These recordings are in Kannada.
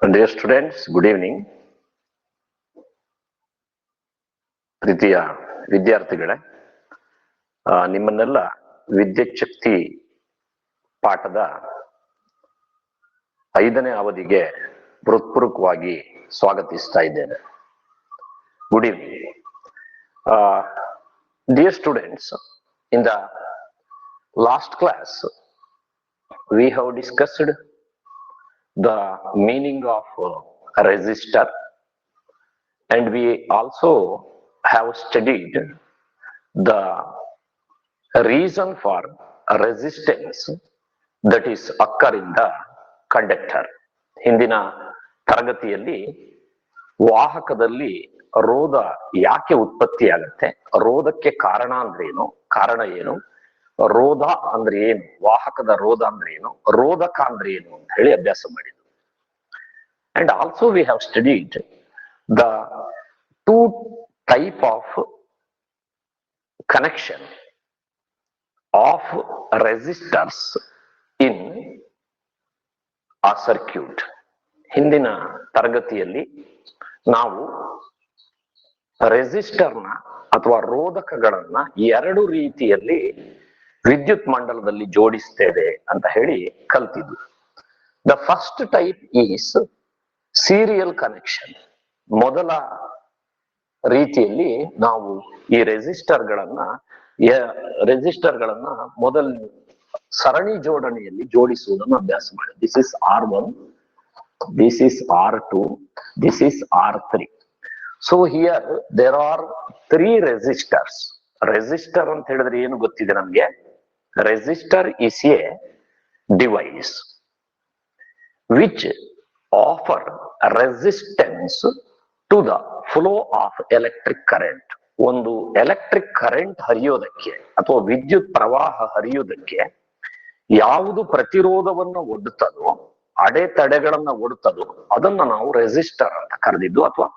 Dear students, good evening. ಪ್ರೀತಿಯ ವಿದ್ಯಾರ್ಥಿಗಳೇ, ನಿಮ್ಮನ್ನೆಲ್ಲ ವಿದ್ಯುತ್ ಶಕ್ತಿ ಪಾಠದ 5ನೇ ಅವಧಿಗೆ ಹೃತ್ಪೂರ್ವಕವಾಗಿ ಸ್ವಾಗತಿಸ್ತಾ ಇದ್ದೇನೆ. Good evening. Dear students, in the last class we have discussed the meaning of resistor, and we also have studied the reason for resistance that is occur in the conductor. ಹಿಂದಿನ ತರಗತಿಯಲ್ಲಿ ವಾಹಕದಲ್ಲಿ ರೋಧ ಯಾಕೆ ಉತ್ಪತ್ತಿಯಾಗತ್ತೆ, ರೋಧಕ್ಕೆ ಕಾರಣ ಅಂದ್ರೆ ಏನು, ಕಾರಣ ಏನು, ರೋಧ ಅಂದ್ರೆ ಏನು, ವಾಹಕದ ರೋಧ ಅಂದ್ರೆ ಏನು, ರೋಧಕ ಅಂದ್ರೆ ಏನು ಅಂತ ಹೇಳಿ ಅಭ್ಯಾಸ ಮಾಡಿದ್ವಿ. And also we have studied the two type of connection of resistors in a circuit. ಹಿಂದಿನ ತರಗತಿಯಲ್ಲಿ ನಾವು ರೆಸಿಸ್ಟರ್ನ ಅಥವಾ ರೋಧಕಗಳನ್ನ ಎರಡು ರೀತಿಯಲ್ಲಿ ವಿದ್ಯುತ್ ಮಂಡಲದಲ್ಲಿ ಜೋಡಿಸ್ತೇವೆ ಅಂತ ಹೇಳಿ ಕಲ್ತಿದ್ವಿ. The first type is serial connection. ಮೊದಲ ರೀತಿಯಲ್ಲಿ ನಾವು ಈ ರೆಸಿಸ್ಟರ್ಗಳನ್ನ ಮೊದಲ ಸರಣಿ ಜೋಡಣೆಯಲ್ಲಿ ಜೋಡಿಸುವುದನ್ನು ಅಭ್ಯಾಸ ಮಾಡಿ. This is R1, this is R2, this is R3. So here there are 3 resistors. Resistor ಅಂತ ಹೇಳಿದ್ರೆ ಏನು ಗೊತ್ತಿದೆ ನಮ್ಗೆ? Resistor is a device which offer resistance to the flow of electric current. ಒಂದು ಎಲೆಕ್ಟ್ರಿಕ್ ಕರೆಂಟ್ ಹರಿಯೋದಕ್ಕೆ ಅಥವಾ ವಿದ್ಯುತ್ ಪ್ರವಾಹ ಹರಿಯೋದಕ್ಕೆ ಯಾವುದು ಪ್ರತಿರೋಧವನ್ನು ಒಡ್ಡುತ್ತದೋ, ಅಡೆತಡೆಗಳನ್ನ ಒಡ್ಡುತ್ತದೋ ಅದನ್ನ ನಾವು ರೆಸಿಸ್ಟರ್ ಅಂತ ಕರೆದಿದ್ದು ಅಥವಾ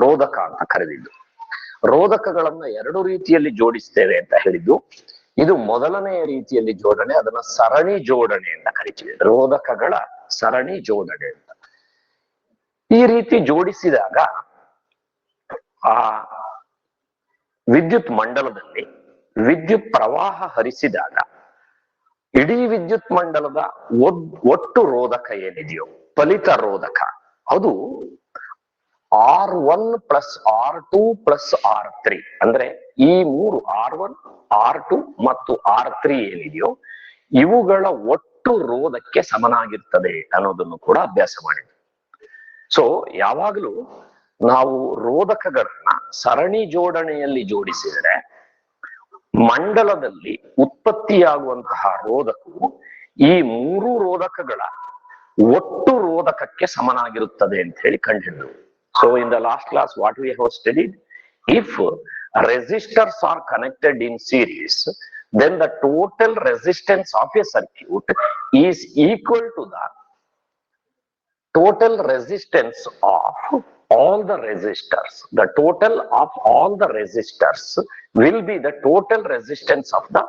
ರೋಧಕ ಅಂತ ಕರೆದಿದ್ದು. ರೋಧಕಗಳನ್ನ ಎರಡು ರೀತಿಯಲ್ಲಿ ಜೋಡಿಸ್ತೇವೆ ಅಂತ ಹೇಳಿದ್ದು. ಇದು ಮೊದಲನೆಯ ರೀತಿಯಲ್ಲಿ ಜೋಡಣೆ, ಅದನ್ನ ಸರಣಿ ಜೋಡಣೆ ಅಂತ ಕರಿತೀವಿ. ರೋಧಕಗಳ ಸರಣಿ ಜೋಡಣೆ ಅಂತ. ಈ ರೀತಿ ಜೋಡಿಸಿದಾಗ ಆ ವಿದ್ಯುತ್ ಮಂಡಲದಲ್ಲಿ ವಿದ್ಯುತ್ ಪ್ರವಾಹ ಹರಿಸಿದಾಗ ಇಡೀ ವಿದ್ಯುತ್ ಮಂಡಲದ ಒಟ್ಟು ರೋಧಕ ಏನಿದೆಯೋ, ಫಲಿತ ರೋಧಕ, ಅದು R1 plus R2 plus R3 ಅಂದ್ರೆ ಈ ಮೂರು R1, R2 ಮತ್ತು R3 ಏನಿದೆಯೋ ಇವುಗಳ ಒಟ್ಟು ರೋಧಕ್ಕೆ ಸಮನಾಗಿರ್ತದೆ ಅನ್ನೋದನ್ನು ಕೂಡ ಅಭ್ಯಾಸ ಮಾಡಿದ್ವಿ. ಸೊ ಯಾವಾಗಲೂ ನಾವು ರೋಧಕಗಳನ್ನ ಸರಣಿ ಜೋಡಣೆಯಲ್ಲಿ ಜೋಡಿಸಿದರೆ ಮಂಡಲದಲ್ಲಿ ಉತ್ಪತ್ತಿಯಾಗುವಂತಹ ರೋಧಕವು ಈ ಮೂರು ರೋಧಕಗಳ ಒಟ್ಟು ರೋಧಕಕ್ಕೆ ಸಮನಾಗಿರುತ್ತದೆ ಅಂತ ಹೇಳಿ ಕಂಡಿದ್ದು. So in the last class what we have studied, if resistors are connected in series, then the total resistance of a circuit is equal to the total resistance of all the resistors. The total of all the resistors will be the total resistance of the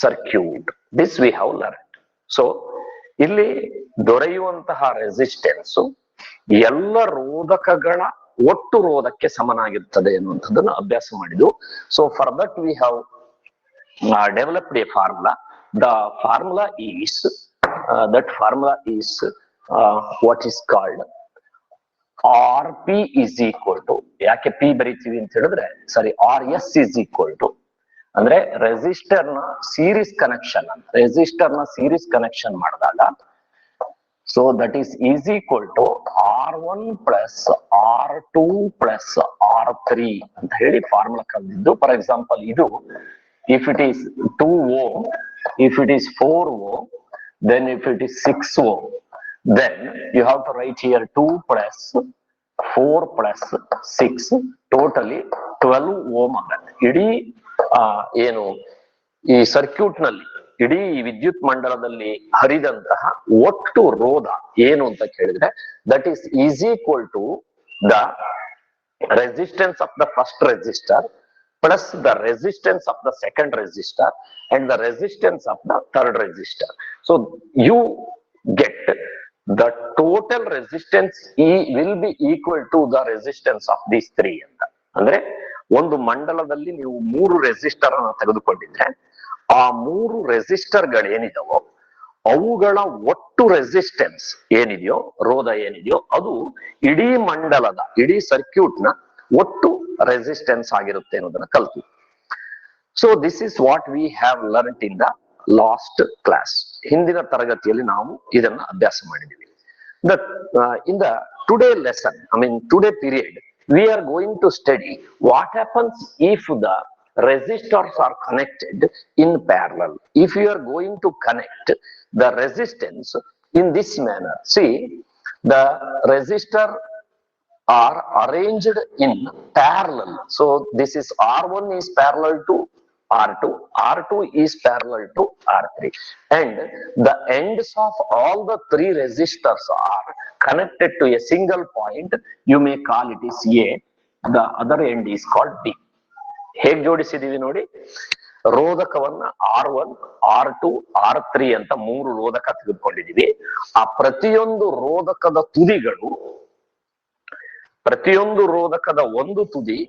circuit. This we have learned. So ಇಲ್ಲಿ ದೊರೆಯುವಂತಹ ರೆಸಿಸ್ಟೆನ್ಸ್ ಎಲ್ಲ ರೋಧಕಗಳ ಒಟ್ಟು ರೋಧಕ್ಕೆ ಸಮನಾಗಿರ್ತದೆ ಎನ್ನುವಂಥದ್ದನ್ನು ಅಭ್ಯಾಸ ಮಾಡಿದ್ದು. So for that we have developed A formula. The formula is what is called RP is equal to, ಯಾಕೆ P ಬರೀತೀವಿ ಅಂತ ಹೇಳಿದ್ರೆ, ಸಾರಿ, RS is equal to ಅಂದ್ರೆ ರೆಸಿಸ್ಟರ್ ನ ಸೀರೀಸ್ ಕನೆಕ್ಷನ್ ಅಂತ. ರೆಸಿಸ್ಟರ್ ನ ಸೀರೀಸ್ ಕನೆಕ್ಷನ್ ಮಾಡಿದಾಗ so that is equal to R1 plus R2 plus R3 ಅಂತ ಹೇಳಿ ಫಾರ್ಮುಲಾ ಕಲ್ದಿದ್ದು. ಫಾರ್ ಎಕ್ಸಾಂಪಲ್, ಇದು if it is 2 ohm, if it is 4 ohm, then if it is 6 ohm, then you have to write here 2 plus 4 plus 6, totally 12 ohm ಆಗತ್ತೆ. ಇಡೀ ಏನು ಈ ಸರ್ಕ್ಯೂಟ್ ನಲ್ಲಿ ಇಡೀ ವಿದ್ಯುತ್ ಮಂಡಲದಲ್ಲಿ ಹರಿದಂತಹ ಒಟ್ಟು ರೋಧ ಏನು ಅಂತ ಕೇಳಿದ್ರೆ, that is equal to the resistance of the first resistor plus the resistance of the second resistor and the resistance of the third resistor. So you get the total resistance will be equal to the resistance of these three ಅಂತ. ಅಂದ್ರೆ ಒಂದು ಮಂಡಲದಲ್ಲಿ ನೀವು 3 ರೆಸಿಸ್ಟರ್ ಅನ್ನ ತೆಗೆದುಕೊಂಡಿದ್ರೆ ಆ 3 ರೆಸಿಸ್ಟರ್ ಗಳೇನಿದಾವೋ ಅವುಗಳ ಒಟ್ಟು ರೆಸಿಸ್ಟೆನ್ಸ್ ಏನಿದೆಯೋ, ರೋಧ ಏನಿದೆಯೋ, ಅದು ಇಡೀ ಮಂಡಲದ, ಇಡೀ ಸರ್ಕ್ಯೂಟ್ ನ ಒಟ್ಟು ರೆಸಿಸ್ಟೆನ್ಸ್ ಆಗಿರುತ್ತೆ ಅನ್ನೋದನ್ನ ಕಲ್ತು. So this is what we have learned in the last class. ಹಿಂದಿನ ತರಗತಿಯಲ್ಲಿ ನಾವು ಇದನ್ನ ಅಭ್ಯಾಸ ಮಾಡಿದೀವಿ. In the today lesson, today period, we are going to study what happens if the resistors are connected in parallel. If you are going to connect the resistance in this manner, see, the resistor are arranged in parallel. So this is R1 is parallel to R2, R2 is parallel to R3, and the ends of all the 3 resistors are connected to a single point. You may call it is A, the other end is called B. ಹೇಗೆ ಜೋಡಿಸಿದೀವಿ ನೋಡಿ, ರೋಧಕವನ್ನ R1, R2, R3 ಅಂತ 3 ರೋಧಕ ತೆಗೆದುಕೊಂಡಿದೀವಿ. ಆ ಪ್ರತಿಯೊಂದು ರೋಧಕದ ತುದಿಗಳು, ಪ್ರತಿಯೊಂದು ರೋಧಕದ ಒಂದು ತುದಿ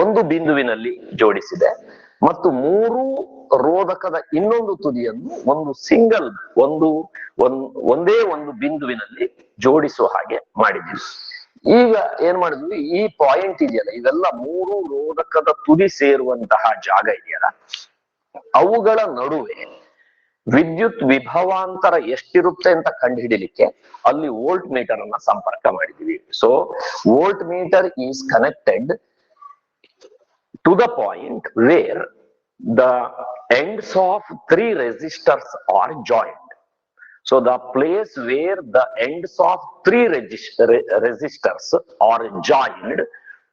ಒಂದು ಬಿಂದುವಿನಲ್ಲಿ ಜೋಡಿಸಿದೆ ಮತ್ತು 3 ರೋಧಕದ ಇನ್ನೊಂದು ತುದಿಯನ್ನು ಒಂದು ಸಿಂಗಲ್ ಒಂದೇ ಒಂದು ಬಿಂದುವಿನಲ್ಲಿ ಜೋಡಿಸುವ ಹಾಗೆ ಮಾಡಿದ್ವಿ. ಈಗ ಏನ್ ಮಾಡಿದ್ವಿ, ಈ ಪಾಯಿಂಟ್ ಇದೆಯಲ್ಲ, ಇವೆಲ್ಲ 3 ರೋಧಕದ ತುದಿ ಸೇರುವಂತಹ ಜಾಗ ಇದೆಯಲ್ಲ, ಅವುಗಳ ನಡುವೆ ವಿದ್ಯುತ್ ವಿಭವಾಂತರ ಎಷ್ಟಿರುತ್ತೆ ಅಂತ ಕಂಡುಹಿಡಿಲಿಕ್ಕೆ ಅಲ್ಲಿ ವೋಲ್ಟ್ ಮೀಟರ್ ಅನ್ನ ಸಂಪರ್ಕ ಮಾಡಿದೀವಿ. So volt meter is connected to the point where the ends of 3 resistors are joined. So the place where the ends of 3 resistors are joined,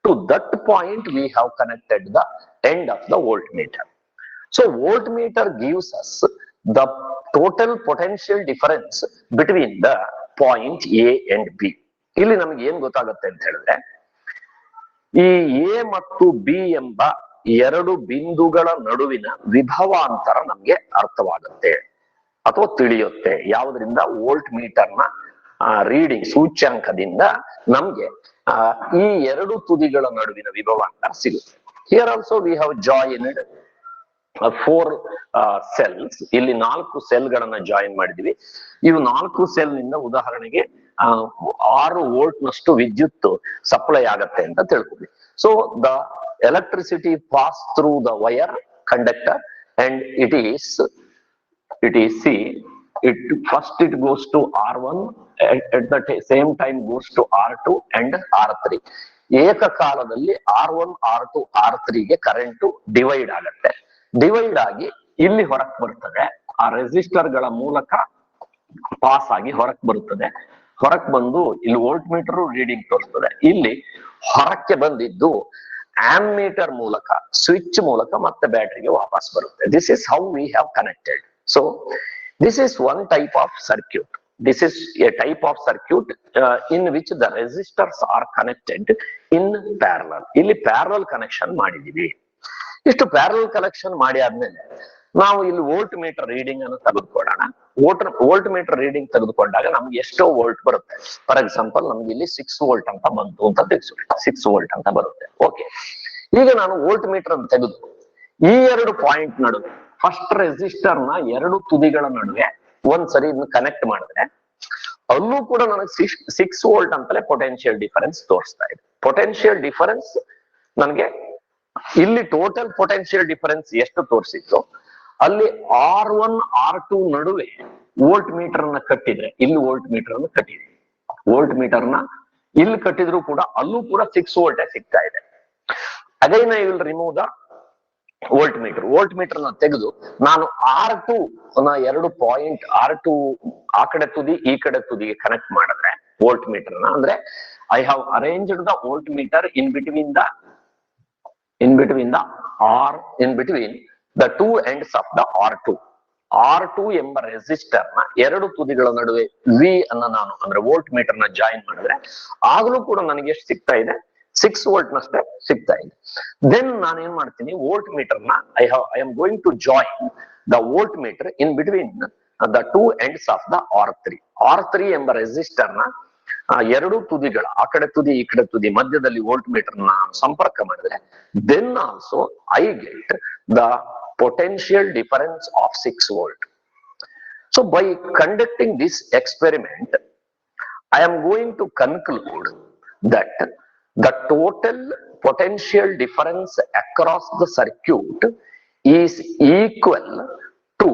to that point we have connected the end of the voltmeter. So voltmeter gives us the total potential difference between the point A and B. ಇಲ್ಲಿ ನಮಗೆ ಏನ್ ಗೊತ್ತಾಗುತ್ತೆ ಅಂತ ಹೇಳಿದ್ರೆ, ಈ ಎ ಮತ್ತು ಬಿ ಎಂಬ 2 ಬಿಂದುಗಳ ನಡುವಿನ ವಿಭವಾಂತರ ನಮ್ಗೆ ಅರ್ಥವಾಗುತ್ತೆ ಅಥವಾ ತಿಳಿಯುತ್ತೆ. ಯಾವುದರಿಂದ? ವೋಲ್ಟ್ ಮೀಟರ್ ನ ರೀಡಿಂಗ್ ಸೂಚ್ಯಾಂಕದಿಂದ ನಮ್ಗೆ ಈ 2 ತುದಿಗಳ ನಡುವಿನ ವಿಭವಾಂತರ ಸಿಗುತ್ತೆ. Here also we have joined 4 cells. ಇಲ್ಲಿ 4 ಸೆಲ್ ಗಳನ್ನ ಜಾಯಿನ್ ಮಾಡಿದೀವಿ. ಇವು 4 ಸೆಲ್ ನಿಂದ ಉದಾಹರಣೆಗೆ 6 ವೋಲ್ಟ್ ನಷ್ಟು ವಿದ್ಯುತ್ ಸಪ್ಲೈ ಆಗತ್ತೆ ಅಂತ ತಿಳ್ಕೊಳ್ಳಿ. So the electricity pass through the wire conductor and it is first it goes to R1, at the same time goes to R2 and R3. ಏಕಕಾಲದಲ್ಲಿ R1, R2, R3 ಗೆ ಕರೆಂಟ್ ಡಿವೈಡ್ ಆಗತ್ತೆ. ಡಿವೈಡ್ ಆಗಿ ಇಲ್ಲಿ ಹೊರಕ್ ಬರ್ತದೆ, ಆ ರೆಸಿಸ್ಟರ್ ಗಳ ಮೂಲಕ ಪಾಸ್ ಆಗಿ ಹೊರಕ್ ಬರುತ್ತದೆ. ಹೊರಕ್ ಬಂದು ಇಲ್ಲಿ ವೋಲ್ಟ್ ಮೀಟರ್ ರೀಡಿಂಗ್ ತೋರಿಸ್ತದೆ. ಇಲ್ಲಿ ಹೊರಕ್ಕೆ ಬಂದಿದ್ದು ಆಮ್ಮೀಟರ್ ಮೂಲಕ, ಸ್ವಿಚ್ ಮೂಲಕ ಮತ್ತೆ ಬ್ಯಾಟರಿಗೆ ವಾಪಸ್ ಬರುತ್ತೆ. This is how we have connected. So this is one type of circuit. This is a type of circuit in which the resistors are connected in parallel. ಇಲ್ಲಿ ಪ್ಯಾರಲಲ್ ಕನೆಕ್ಷನ್ ಮಾಡಿದೀವಿ. ಇಷ್ಟು ಪ್ಯಾರಲಲ್ ಕನೆಕ್ಷನ್ ಮಾಡಿ ಆದ್ಮೇಲೆ ನಾವು ಇಲ್ಲಿ ವೋಲ್ಟ್ ಮೀಟರ್ ರೀಡಿಂಗ್ ಅನ್ನು ತೆಗೆದುಕೊಳ್ಳೋಣ. ವೋಲ್ಟ್ ಮೀಟರ್ ರೀಡಿಂಗ್ ತೆಗೆದುಕೊಂಡಾಗ ನಮ್ಗೆ ಎಷ್ಟೋ ವೋಲ್ಟ್ ಬರುತ್ತೆ. ಫಾರ್ ಎಕ್ಸಾಂಪಲ್ ನಮ್ಗೆ ಇಲ್ಲಿ 6 ವೋಲ್ಟ್ ಅಂತ ಬಂತು ಅಂತ ತಿಳಿಸೋಣ. 6 ವೋಲ್ಟ್ ಅಂತ ಬರುತ್ತೆ. ಓಕೆ, ಈಗ ನಾನು ವೋಲ್ಟ್ ಮೀಟರ್ ಅನ್ನು ತೆಗೆದು ಈ 2 ಪಾಯಿಂಟ್ ನಡುವೆ, ಫಸ್ಟ್ ರೆಸಿಸ್ಟರ್ ನ 2 ತುದಿಗಳ ನಡುವೆ ಒಂದ್ಸರಿ ಇದನ್ನ ಕನೆಕ್ಟ್ ಮಾಡಿದ್ರೆ ಅಲ್ಲೂ ಕೂಡ ನನಗೆ 6 ವೋಲ್ಟ್ ಅಂತಲೇ ಪೊಟೆನ್ಶಿಯಲ್ ಡಿಫರೆನ್ಸ್ ತೋರಿಸ್ತಾ ಇದೆ. ಪೊಟೆನ್ಶಿಯಲ್ ಡಿಫರೆನ್ಸ್ ನನಗೆ ಇಲ್ಲಿ ಟೋಟಲ್ ಪೊಟೆನ್ಶಿಯಲ್ ಡಿಫರೆನ್ಸ್ ಎಷ್ಟು ತೋರಿಸಿತ್ತು, ಅಲ್ಲಿ R1 R2 ನಡುವೆ ವೋಲ್ಟ್ ಮೀಟರ್ ಅನ್ನ ಕಟ್ಟಿದ್ರೆ, ಇಲ್ಲಿ ವೋಲ್ಟ್ ಮೀಟರ್ ಅನ್ನು ಕಟ್ಟಿದೆ, ವೋಲ್ಟ್ ಮೀಟರ್ ನ ಇಲ್ಲಿ ಕಟ್ಟಿದ್ರು ಕೂಡ ಅಲ್ಲೂ ಕೂಡ 6 ವೋಲ್ಟ್ ಸಿಗ್ತಾ ಇದೆ. Again I will remove the voltmeter ನ ತೆಗೆದು ನಾನು R2 ನ 2 ಪಾಯಿಂಟ್, R2 ಆ ಕಡೆ ತುದಿ ಈ ಕಡೆ ತುದಿಗೆ ಕನೆಕ್ಟ್ ಮಾಡಿದ್ರೆ ವೋಲ್ಟ್ ಮೀಟರ್ ನ, ಅಂದ್ರೆ I have arranged the voltmeter in between the two ends of the R2 ಎಂಬ ರೆಸಿಸ್ಟರ್ ನ 2 ತುದಿಗಳ ನಡುವೆ ವಿ ಅನ್ನ ನಾನು ಅಂದ್ರೆ ವೋಲ್ಟ್ ಮೀಟರ್ ನ ಜಾಯಿನ್ ಮಾಡಿದ್ರೆ ಆಗ್ಲೂ ಕೂಡ ನನಗೆ ಎಷ್ಟು ಸಿಗ್ತಾ ಇದೆ, 6 ವೋಲ್ಟ್ ನಷ್ಟೇ ಸಿಗ್ತಾ ಇದೆ. ದೆನ್ ನಾನು ಏನ್ ಮಾಡ್ತೀನಿ, ವೋಲ್ಟ್ ಮೀಟರ್ ನ I am going to join the voltmeter in between the two ends of the R3 ಎಂಬ ರೆಸಿಸ್ಟರ್ ನ ಎರಡು ತುದಿಗಳ ಆ ಕಡೆ ತುದಿ ಈ ಕಡೆ ತುದಿ ಮಧ್ಯದಲ್ಲಿ ವೋಲ್ಟ್ ಮೀಟರ್ ನ ಸಂಪರ್ಕ ಮಾಡಿದ್ರೆ then also I get the potential difference of 6 volt. So by conducting this experiment, I am going to conclude that the total potential difference across the circuit is equal to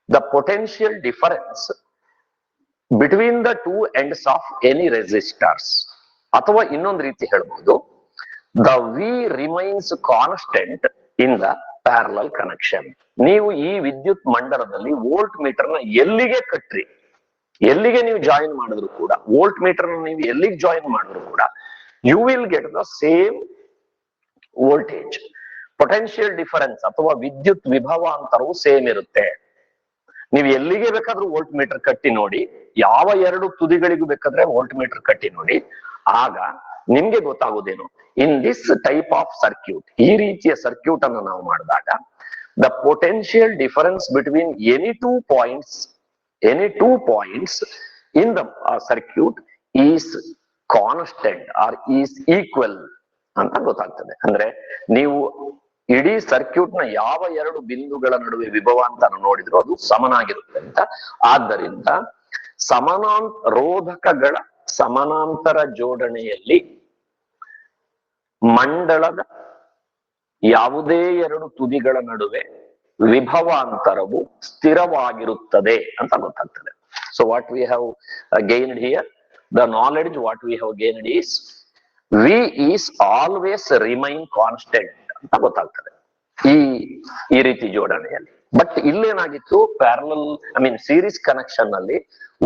the potential difference between the two ends of any resistors. ಅಥವಾ ಇನ್ನೊಂದು ರೀತಿ ಹೇಳ್ಬೋದು, the V remains constant in the parallel connection. ನೀವು ಈ ವಿದ್ಯುತ್ ಮಂಡಲದಲ್ಲಿ ವೋಲ್ಟ್ ಮೀಟರ್ ನ ಎಲ್ಲಿಗೆ ಕಟ್ರಿ, ಎಲ್ಲಿಗೆ ನೀವು ಜಾಯಿನ್ ಮಾಡಿದ್ರು ಕೂಡ, ವೋಲ್ಟ್ ಮೀಟರ್ ನೀವು ಎಲ್ಲಿಗೆ ಜಾಯಿನ್ ಮಾಡಿದ್ರು ಕೂಡ you will get the same voltage. Potential difference ಅಥವಾ ವಿದ್ಯುತ್ ವಿಭವಾಂತರವು ಸೇಮ್ ಇರುತ್ತೆ. ನೀವು ಎಲ್ಲಿಗೆ ಬೇಕಾದ್ರೂ ವೋಲ್ಟ್ ಮೀಟರ್ ಕಟ್ಟಿ ನೋಡಿ, ಯಾವ ಎರಡು ತುದಿಗಳಿಗೂ ಬೇಕಾದ್ರೆ ವೋಲ್ಟ್ ಮೀಟರ್ ಕಟ್ಟಿ ನೋಡಿ, ಆಗ ನಿಮ್ಗೆ ಗೊತ್ತಾಗೋದೇನು, in this type of circuit, ಈ ರೀತಿಯ ಸರ್ಕ್ಯೂಟ್ ಅನ್ನು ನಾವು ಮಾಡಿದಾಗ the potential difference between any two points in the circuit is constant or is equal ಅಂತ ಗೊತ್ತಾಗ್ತದೆ. ಅಂದ್ರೆ ನೀವು ಇಡೀ ಸರ್ಕ್ಯೂಟ್ ನ ಯಾವ ಎರಡು ಬಿಂದುಗಳ ನಡುವೆ ವಿಭವಾಂತರ ನೋಡಿದ್ರು ಅದು ಸಮನಾಗಿರುತ್ತೆ ಅಂತ. ಆದ್ದರಿಂದ ರೋಧಕಗಳ ಸಮಾನಾಂತರ ಜೋಡಣೆಯಲ್ಲಿ ಮಂಡಲದ ಯಾವುದೇ ಎರಡು ತುದಿಗಳ ನಡುವೆ ವಿಭವಾಂತರವು ಸ್ಥಿರವಾಗಿರುತ್ತದೆ ಅಂತ ಗೊತ್ತಾಗ್ತದೆ. So what we have gained here, the knowledge what we have gained is V is always remain constant ಅಂತ ಗೊತ್ತಾಗ್ತದೆ ಈ ರೀತಿ ಜೋಡಣೆಯಲ್ಲಿ. ಬಟ್ ಇಲ್ಲೇನಾಗಿತ್ತು, ಪ್ಯಾರಲಲ್ ಸೀರೀಸ್ ಕನೆಕ್ಷನ್ ನಲ್ಲಿ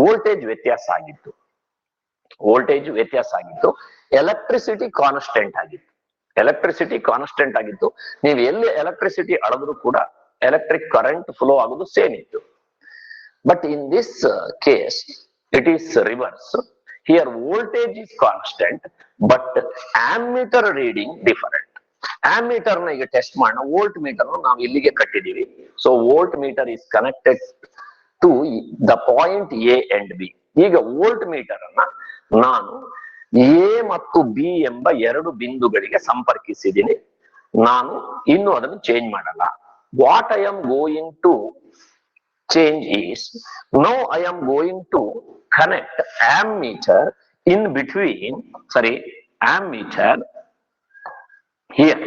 ವೋಲ್ಟೇಜ್ ವ್ಯತ್ಯಾಸ ಆಗಿತ್ತು, ಎಲೆಕ್ಟ್ರಿಸಿಟಿ ಕಾನ್ಸ್ಟೆಂಟ್ ಆಗಿತ್ತು. ನೀವು ಎಲ್ಲಿ ಎಲೆಕ್ಟ್ರಿಸಿಟಿ ಅಳೆದ್ರು ಕೂಡ ಎಲೆಕ್ಟ್ರಿಕ್ ಕರೆಂಟ್ ಫ್ಲೋ ಆಗೋದು ಸೇಮ್ ಇತ್ತು. But in this case it is reverse. Here voltage is constant but ammeter reading different. Ammeter ನ ಈಗ ಟೆಸ್ಟ್ ಮಾಡೋಣ. ವೋಲ್ಟ್ ಮೀಟರ್ ನಾವು ಇಲ್ಲಿಗೆ ಕಟ್ಟಿದೀವಿ. So voltmeter is connected to the point A and B. ಈಗ ವೋಲ್ಟ್ ಮೀಟರ್ ಅನ್ನ ನಾನು ಎ ಮತ್ತು ಬಿ ಎಂಬ ಎರಡು ಬಿಂದುಗಳಿಗೆ ಸಂಪರ್ಕಿಸಿದ್ದೀನಿ. ನಾನು ಇನ್ನು ಅದನ್ನು ಚೇಂಜ್ ಮಾಡಲ್ಲ. What I am going to change is, now I am going to connect ammeter in between, ammeter here.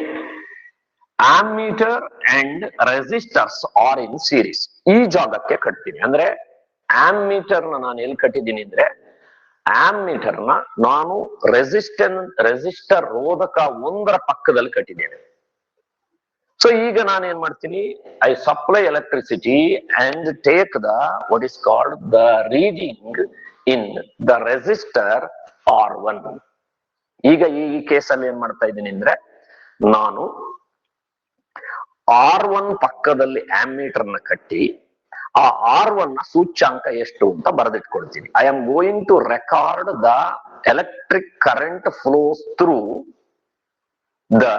Ammeter and resistors are in series. ಈ ಜಾಗಕ್ಕೆ ಕಟ್ತೀನಿ. ಅಂದ್ರೆ ಆಮ್ಮೀಟರ್ ನಾನು ಎಲ್ಲಿ ಕಟ್ಟಿದ್ದೀನಿ ಅಂದ್ರೆ, ಆಮ್ಮೀಟರ್ ನಾನು ರೆಸಿಸ್ಟರ್ ರೋಧಕ ಒಂದರ ಪಕ್ಕದಲ್ಲಿ ಕಟ್ಟಿದ್ದೇನೆ. ಸೊ ಈಗ ನಾನು ಏನ್ ಮಾಡ್ತೀನಿ, I supply electricity and take the what is called the reading in the resistor R1. ಈಗ ಈ ಕೇಸಲ್ಲಿ ಏನ್ ಮಾಡ್ತಾ ಇದ್ದೀನಿ ಅಂದ್ರೆ, ನಾನು R1 ಪಕ್ಕದಲ್ಲಿ ಆಮ್ಮೀಟರ್ ನ ಕಟ್ಟಿ ಆ R1 ನ ಸೂಚ್ಯಾಂಕ ಎಷ್ಟು ಅಂತ ಬರೆದಿಟ್ಕೊಳ್ತೀನಿ. I am going to record the electric current flows through the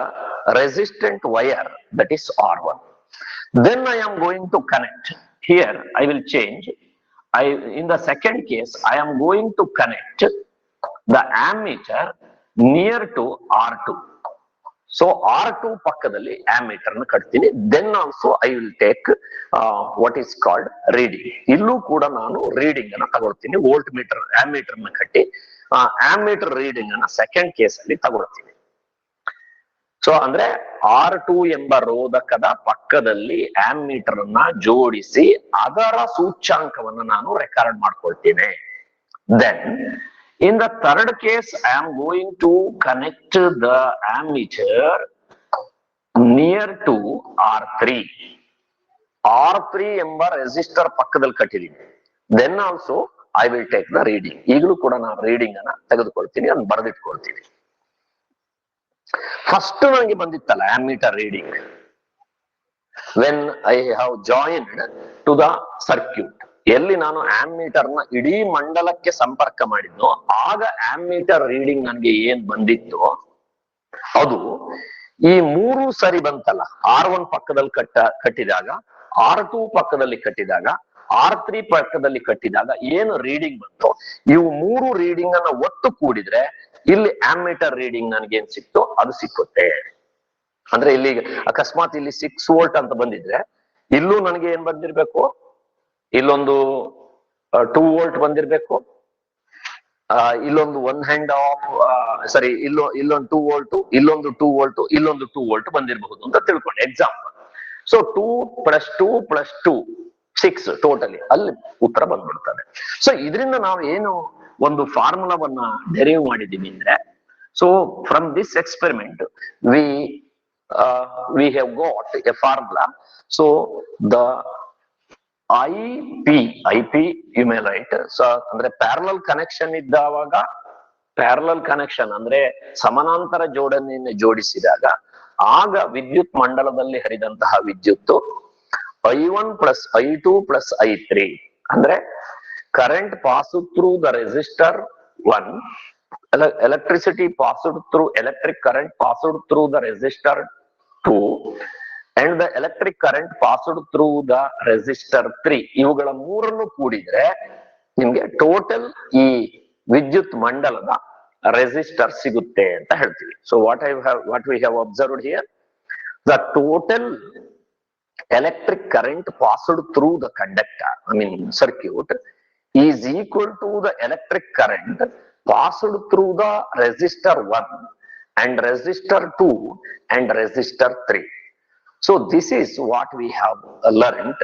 resistant wire, that is R1. Then I am going to connect. Here I will change. In the second case I am going to connect the ammeter near to R2. So R2 ಪಕ್ಕದಲ್ಲಿ ammeter ನ ಕಟ್ತೀನಿ. Then also I will take what is called reading. ಇಲ್ಲೂ ಕೂಡ ನಾನು ರೀಡಿಂಗ್ ಅನ್ನ ತಗೊಳ್ತೀನಿ. ವೋಲ್ಟ್ ಮೀಟರ್ ammeter ನ ಕಟ್ಟಿ ammeter ರೀಡಿಂಗ್ ಅನ್ನ ಸೆಕೆಂಡ್ ಕೇಸ್ ಅಲ್ಲಿ ತಗೊಳ್ತೀನಿ. ಸೊ ಅಂದ್ರೆ R2 ಎಂಬ ರೋಧಕದ ಪಕ್ಕದಲ್ಲಿ ಆಮ್ಮೀಟರ್ ಅನ್ನ ಜೋಡಿಸಿ ಅದರ ಸೂಚ್ಯಾಂಕವನ್ನು ನಾನು ರೆಕಾರ್ಡ್ ಮಾಡ್ಕೊಳ್ತೀನಿ. Then in the third case I am going to connect the ammeter near to R3 ಎಂಬ ರೆಸಿಸ್ಟರ್ ಪಕ್ಕದಲ್ಲಿ ಕಟ್ಟಿದ್ದೀನಿ. Then also I will take the reading. ಈಗಲೂ ಕೂಡ ನಾನು ರೀಡಿಂಗ್ ಅನ್ನ ತೆಗೆದುಕೊಳ್ತೀನಿ, ಅದನ್ನ ಬರೆದಿಟ್ಕೊಳ್ತೀನಿ. ಫಸ್ಟ್ ನನಗೆ ಬಂದಿತ್ತಲ್ಲ ammeter reading, when I have joined to the circuit, ಎಲ್ಲಿ ನಾನು ಆಮ್ಮೀಟರ್ ನ ಇಡೀ ಮಂಡಲಕ್ಕೆ ಸಂಪರ್ಕ ಮಾಡಿದ್ನೋ ಆಗ ಆಮ್ಮೀಟರ್ ರೀಡಿಂಗ್ ನನಗೆ ಏನ್ ಬಂದಿತ್ತು ಅದು ಈ ಮೂರು ಸರಿ ಬಂತಲ್ಲ. R1 ಪಕ್ಕದಲ್ಲಿ ಕಟ್ಟಿದಾಗ, R2 ಪಕ್ಕದಲ್ಲಿ ಕಟ್ಟಿದಾಗ, R3 ಪಕ್ಕದಲ್ಲಿ ಕಟ್ಟಿದಾಗ ಏನು ರೀಡಿಂಗ್ ಬಂತು, ಇವು ಮೂರು ರೀಡಿಂಗ್ ಅನ್ನ ಒಟ್ಟು ಕೂಡಿದ್ರೆ ಇಲ್ಲಿ ಆಮ್ಮೀಟರ್ ರೀಡಿಂಗ್ ನನಗೆ ಏನ್ ಸಿಕ್ತು ಅದು ಸಿಕ್ಕುತ್ತೆ. ಅಂದ್ರೆ ಇಲ್ಲಿ ಅಕಸ್ಮಾತ್ ಇಲ್ಲಿ 6 ವೋಲ್ಟ್ ಅಂತ ಬಂದಿದ್ರೆ ಇಲ್ಲೂ ನನಗೆ ಏನ್ ಬಂದಿರ್ಬೇಕು, ಇಲ್ಲೊಂದು 2 ವೋಲ್ಟ್ ಬಂದಿರ್ಬೇಕು, ಇಲ್ಲೊಂದು 1 hand ಆಫ್ ಸರಿ ಇಲ್ಲೊಂದು 2 ವೋಲ್ಟ್, ಇಲ್ಲೊಂದು 2 ವೋಲ್ಟ್, ಇಲ್ಲೊಂದು 2 ವೋಲ್ಟ್ ಬಂದಿರಬಹುದು ಅಂತ ತಿಳ್ಕೊಂಡು ಎಕ್ಸಾಂಪಲ್. ಸೊ 2 + 2 + 2 6 ಟೋಟಲಿ ಅಲ್ಲಿ ಉತ್ತರ ಬಂದ್ಬಿಡ್ತದೆ. ಸೊ ಇದರಿಂದ ನಾವು ಏನು ಒಂದು ಫಾರ್ಮುಲಾವನ್ನ ಡೆರೈವ್ ಮಾಡಿದೀವಿ ಅಂದ್ರೆ, so from this experiment we have got a formula. So the IP you may write, so ಅಂದ್ರೆ ಪ್ಯಾರಲಲ್ ಕನೆಕ್ಷನ್ ಇದ್ದಾವಾಗ, ಪ್ಯಾರಲಲ್ ಕನೆಕ್ಷನ್ ಅಂದ್ರೆ ಸಮಾನಾಂತರ ಜೋಡಣೆಯನ್ನು ಜೋಡಿಸಿದಾಗ ಆಗ ವಿದ್ಯುತ್ ಮಂಡಲದಲ್ಲಿ ಹರಿದಂತಹ ವಿದ್ಯುತ್ತು I1 + I2 + I3 ಅಂದ್ರೆ current passed through the resistor 1, electricity passed through electric current passed through the resistor 2 and the electric current passed through the resistor 3. ಇವುಗಳ ಮೂರನ್ನು ಕೂಡಿದ್ರೆ ನಿಮ್ಗೆ ಟೋಟಲ್ ಈ ವಿದ್ಯುತ್ ಮಂಡಲದ ರೆಸಿಸ್ಟರ್ ಸಿಗುತ್ತೆ ಅಂತ ಹೇಳ್ತೀವಿ. So what we have observed here, the total electric current passed through the conductor, circuit, is equal to the electric current passed through the resistor 1 and resistor 2 and resistor 3. So this is what we have learned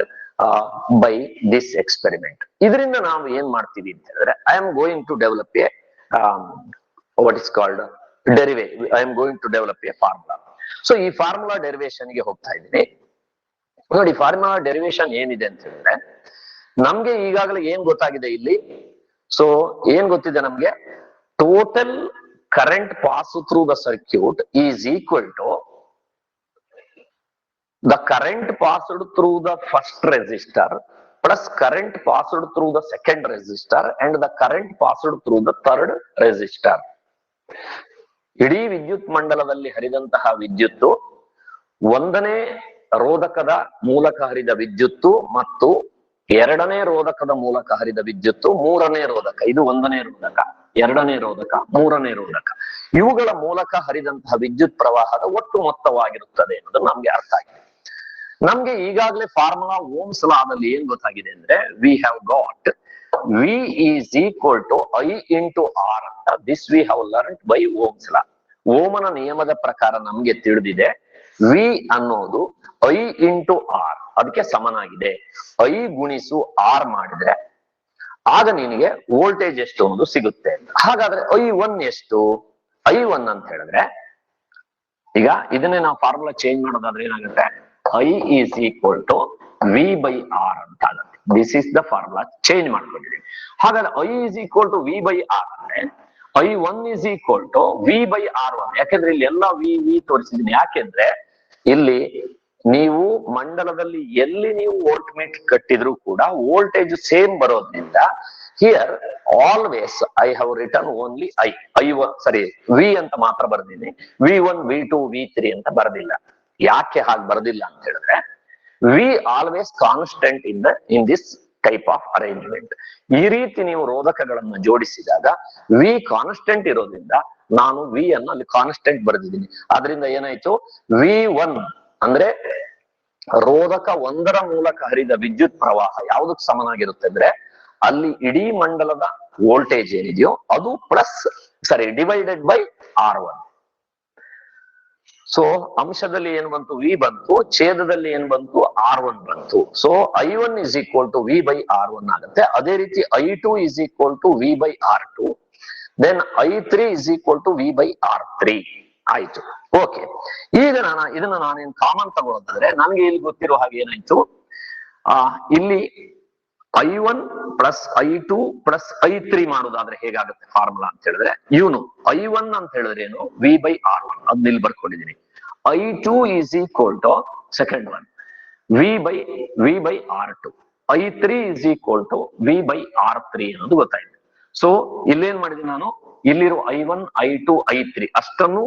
by this experiment. ಇದರಿಂದ ನಾವು ಏನ್ ಮಾಡ್ತೀವಿ ಅಂತ ಹೇಳಿದ್ರೆ, I am going to develop a what is called derivative. I am going to develop a formula. So ಈ ಫಾರ್ಮುಲಾ ಡೆರಿವೇಶನ್ ಗೆ ಹೋಗ್ತಾ ಇದ್ದೀನಿ. ನೋಡಿ, ಫಾರ್ಮುಲಾ ಡೆರಿವೇಶನ್ ಏನಿದೆ ಅಂತ ಹೇಳಿದ್ರೆ, ನಮ್ಗೆ ಈಗಾಗಲೇ ಏನ್ ಗೊತ್ತಾಗಿದೆ ಇಲ್ಲಿ. ಸೊ ಏನ್ ಗೊತ್ತಿದೆ ನಮ್ಗೆ, total current pass through the circuit is equal to the current passed through the first resistor plus current passed through the second resistor and the current passed through the third resistor. ಇಡೀ ವಿದ್ಯುತ್ ಮಂಡಲದಲ್ಲಿ ಹರಿದಂತಹ ವಿದ್ಯುತ್ತು ಒಂದನೇ ರೋಧಕದ ಮೂಲಕ ಹರಿದ ವಿದ್ಯುತ್ತು ಮತ್ತು ಎರಡನೇ ರೋಧಕದ ಮೂಲಕ ಹರಿದ ವಿದ್ಯುತ್ತು, ಮೂರನೇ ರೋಧಕ, ಇದು ಒಂದನೇ ರೋಧಕ, ಎರಡನೇ ರೋಧಕ, ಮೂರನೇ ರೋಧಕ, ಇವುಗಳ ಮೂಲಕ ಹರಿದಂತಹ ವಿದ್ಯುತ್ ಪ್ರವಾಹದ ಒಟ್ಟು ಮೊತ್ತವಾಗಿರುತ್ತದೆ ಅನ್ನೋದು ನಮ್ಗೆ ಅರ್ಥ ಆಗಿದೆ. ನಮ್ಗೆ ಈಗಾಗಲೇ ಫಾರ್ಮುಲಾ ಓಮ್ಸ್ ಲಾದಲ್ಲಿ ಏನ್ ಗೊತ್ತಾಗಿದೆ ಅಂದ್ರೆ, we have got V is equal to I into R ಅಂತ. This we have learned by Ohm's law. ಓಮನ ನಿಯಮದ ಪ್ರಕಾರ ನಮ್ಗೆ ತಿಳಿದಿದೆ V ಅನ್ನೋದು I into R ಅದಕ್ಕೆ ಸಮನಾಗಿದೆ. I ಗುಣಿಸು R ಮಾಡಿದ್ರೆ ಆಗ ನಿನಗೆ ವೋಲ್ಟೇಜ್ ಎಷ್ಟು ಅನ್ನೋದು ಸಿಗುತ್ತೆ. ಹಾಗಾದ್ರೆ I1 ಎಷ್ಟು? I1 ಅಂತ ಹೇಳಿದ್ರೆ, ಈಗ ಇದನ್ನೇ ನಾವು ಫಾರ್ಮುಲಾ ಚೇಂಜ್ ಮಾಡೋದಾದ್ರೆ ಏನಾಗುತ್ತೆ, I is equal to V by R ಅಂತ ಆಗುತ್ತೆ. This is the formula, change ಮಾಡ್ಕೊಂಡಿದ್ದೀವಿ. ಹಾಗಾದ್ರೆ I is equal to V by R ಅಂದ್ರೆ I1 is equal to V by R1. ಯಾಕೆಂದ್ರೆ ಇಲ್ಲಿ ಎಲ್ಲ V ತೋರಿಸಿದೀನಿ. ಯಾಕೆಂದ್ರೆ ಇಲ್ಲಿ ನೀವು ಮಂಡಲದಲ್ಲಿ ಎಲ್ಲಿ ನೀವು ವೋಲ್ಟ್ ಮೀಟರ್ ಕಟ್ಟಿದ್ರು ಕೂಡ ವೋಲ್ಟೇಜ್ ಸೇಮ್ ಬರೋದ್ರಿಂದ here always I have return only V ಅಂತ ಮಾತ್ರ ಬರ್ದಿನಿ. V1, V2, V3 ಅಂತ ಬರ್ದಿಲ್ಲ. ಯಾಕೆ ಹಾಗೆ ಬರ್ದಿಲ್ಲ ಅಂತ ಹೇಳಿದ್ರೆ, V always constant in this type of arrangement. ಈ ರೀತಿ ನೀವು ರೋಧಕಗಳನ್ನು ಜೋಡಿಸಿದಾಗ V ಕಾನ್ಸ್ಟೆಂಟ್ ಇರೋದ್ರಿಂದ ನಾನು V ಅನ್ನು ಅಲ್ಲಿ ಕಾನ್ಸ್ಟೆಂಟ್ ಬರೆದಿದ್ದೀನಿ. ಆದ್ರಿಂದ ಏನಾಯ್ತು, V1 ಅಂದ್ರೆ ರೋಧಕ ಒಂದರ ಮೂಲಕ ಹರಿದ ವಿದ್ಯುತ್ ಪ್ರವಾಹ ಯಾವುದಕ್ಕೆ ಸಮನಾಗಿರುತ್ತೆ ಅಂದ್ರೆ, ಅಲ್ಲಿ ಇಡೀ ಮಂಡಲದ ವೋಲ್ಟೇಜ್ ಏನಿದೆಯೋ ಅದು ಡಿವೈಡೆಡ್ ಬೈ R1. ಸೊ ಅಂಶದಲ್ಲಿ ಏನ್ ಬಂತು, V ಬಂತು, ಛೇದದಲ್ಲಿ ಏನ್ ಬಂತು, R1 ಬಂತು. So I1 is equal to V by R1 ಆಗುತ್ತೆ. ಅದೇ ರೀತಿ I2 is equal to V by R2, then I3 is equal to V by R3 ಆಯ್ತು. ಓಕೆ, ಈಗ ಇದನ್ನ ನಾನೇನ್ ಕಾಮನ್ ತಗೊಳ್ಳೋದಾದ್ರೆ ನನ್ಗೆ ಇಲ್ಲಿ ಗೊತ್ತಿರೋ ಹಾಗೆ ಏನಾಯ್ತು, ಇಲ್ಲಿ I1 plus I2 plus I3 ಮಾಡೋದಾದ್ರೆ ಹೇಗಾಗುತ್ತೆ ಫಾರ್ಮುಲಾ ಅಂತ ಹೇಳಿದ್ರೆ, ಇವನು I1 ಅಂತ ಹೇಳಿದ್ರೆ ಏನು, V by R1 ಅದ್ನ ಇಲ್ಲಿ ಬರ್ಕೊಂಡಿದೀನಿ. I2 is equal to second one V by R2. I3 is equal to V by R3 ಅನ್ನೋದು ಗೊತ್ತಾಯ್ತು. ಸೊ ಇಲ್ಲೇನ್ ಮಾಡಿದೀನಿ ನಾನು, ಇಲ್ಲಿರೋ I1, I2, I3 ಅಷ್ಟನ್ನು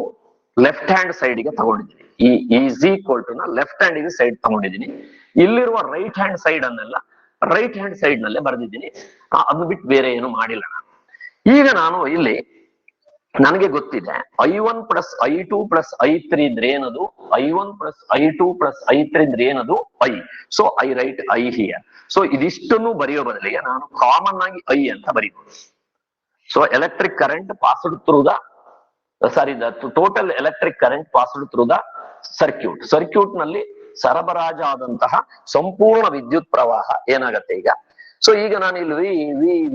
ಲೆಫ್ಟ್ ಹ್ಯಾಂಡ್ ಸೈಡ್ ಗೆ ತಗೊಂಡಿದ್ದೀನಿ. ಈ ಈಸ್ ಈಕ್ವಲ್ ಟು ನ ಲೆಫ್ಟ್ ಹ್ಯಾಂಡ್ ಗೆ ಸೈಡ್ ತಗೊಂಡಿದ್ದೀನಿ. ಇಲ್ಲಿರುವ ರೈಟ್ ಹ್ಯಾಂಡ್ ಸೈಡ್ ಅನ್ನೆಲ್ಲ ರೈಟ್ ಹ್ಯಾಂಡ್ ಸೈಡ್ ನಲ್ಲೇ ಬರೆದಿದ್ದೀನಿ, ಅದನ್ನ ಬಿಟ್ಟು ಬೇರೆ ಏನು ಮಾಡಿಲ್ಲ ನಾನು. ಈಗ ನಾನು ಇಲ್ಲಿ ನನಗೆ ಗೊತ್ತಿದೆ I1 plus I2 plus I3 ಅಂದ್ರೆ ಏನದು, I1 plus I2 plus I3 ಅಂದ್ರೆ ಏನದು I. So I write I here. So ಇದಿಷ್ಟನ್ನು ಬರೆಯೋ ಬದಲಿಗೆ ನಾನು ಕಾಮನ್ ಆಗಿ I ಅಂತ ಬರೀಬಹುದು. So electric current passed through the total electric current passed through the circuit. Circuit ನಲ್ಲಿ ಸರಬರಾಜಾದಂತಹ ಸಂಪೂರ್ಣ ವಿದ್ಯುತ್ ಪ್ರವಾಹ ಏನಾಗತ್ತೆ ಈಗ. ಸೊ ಈಗ ನಾನು ಇಲ್ಲಿ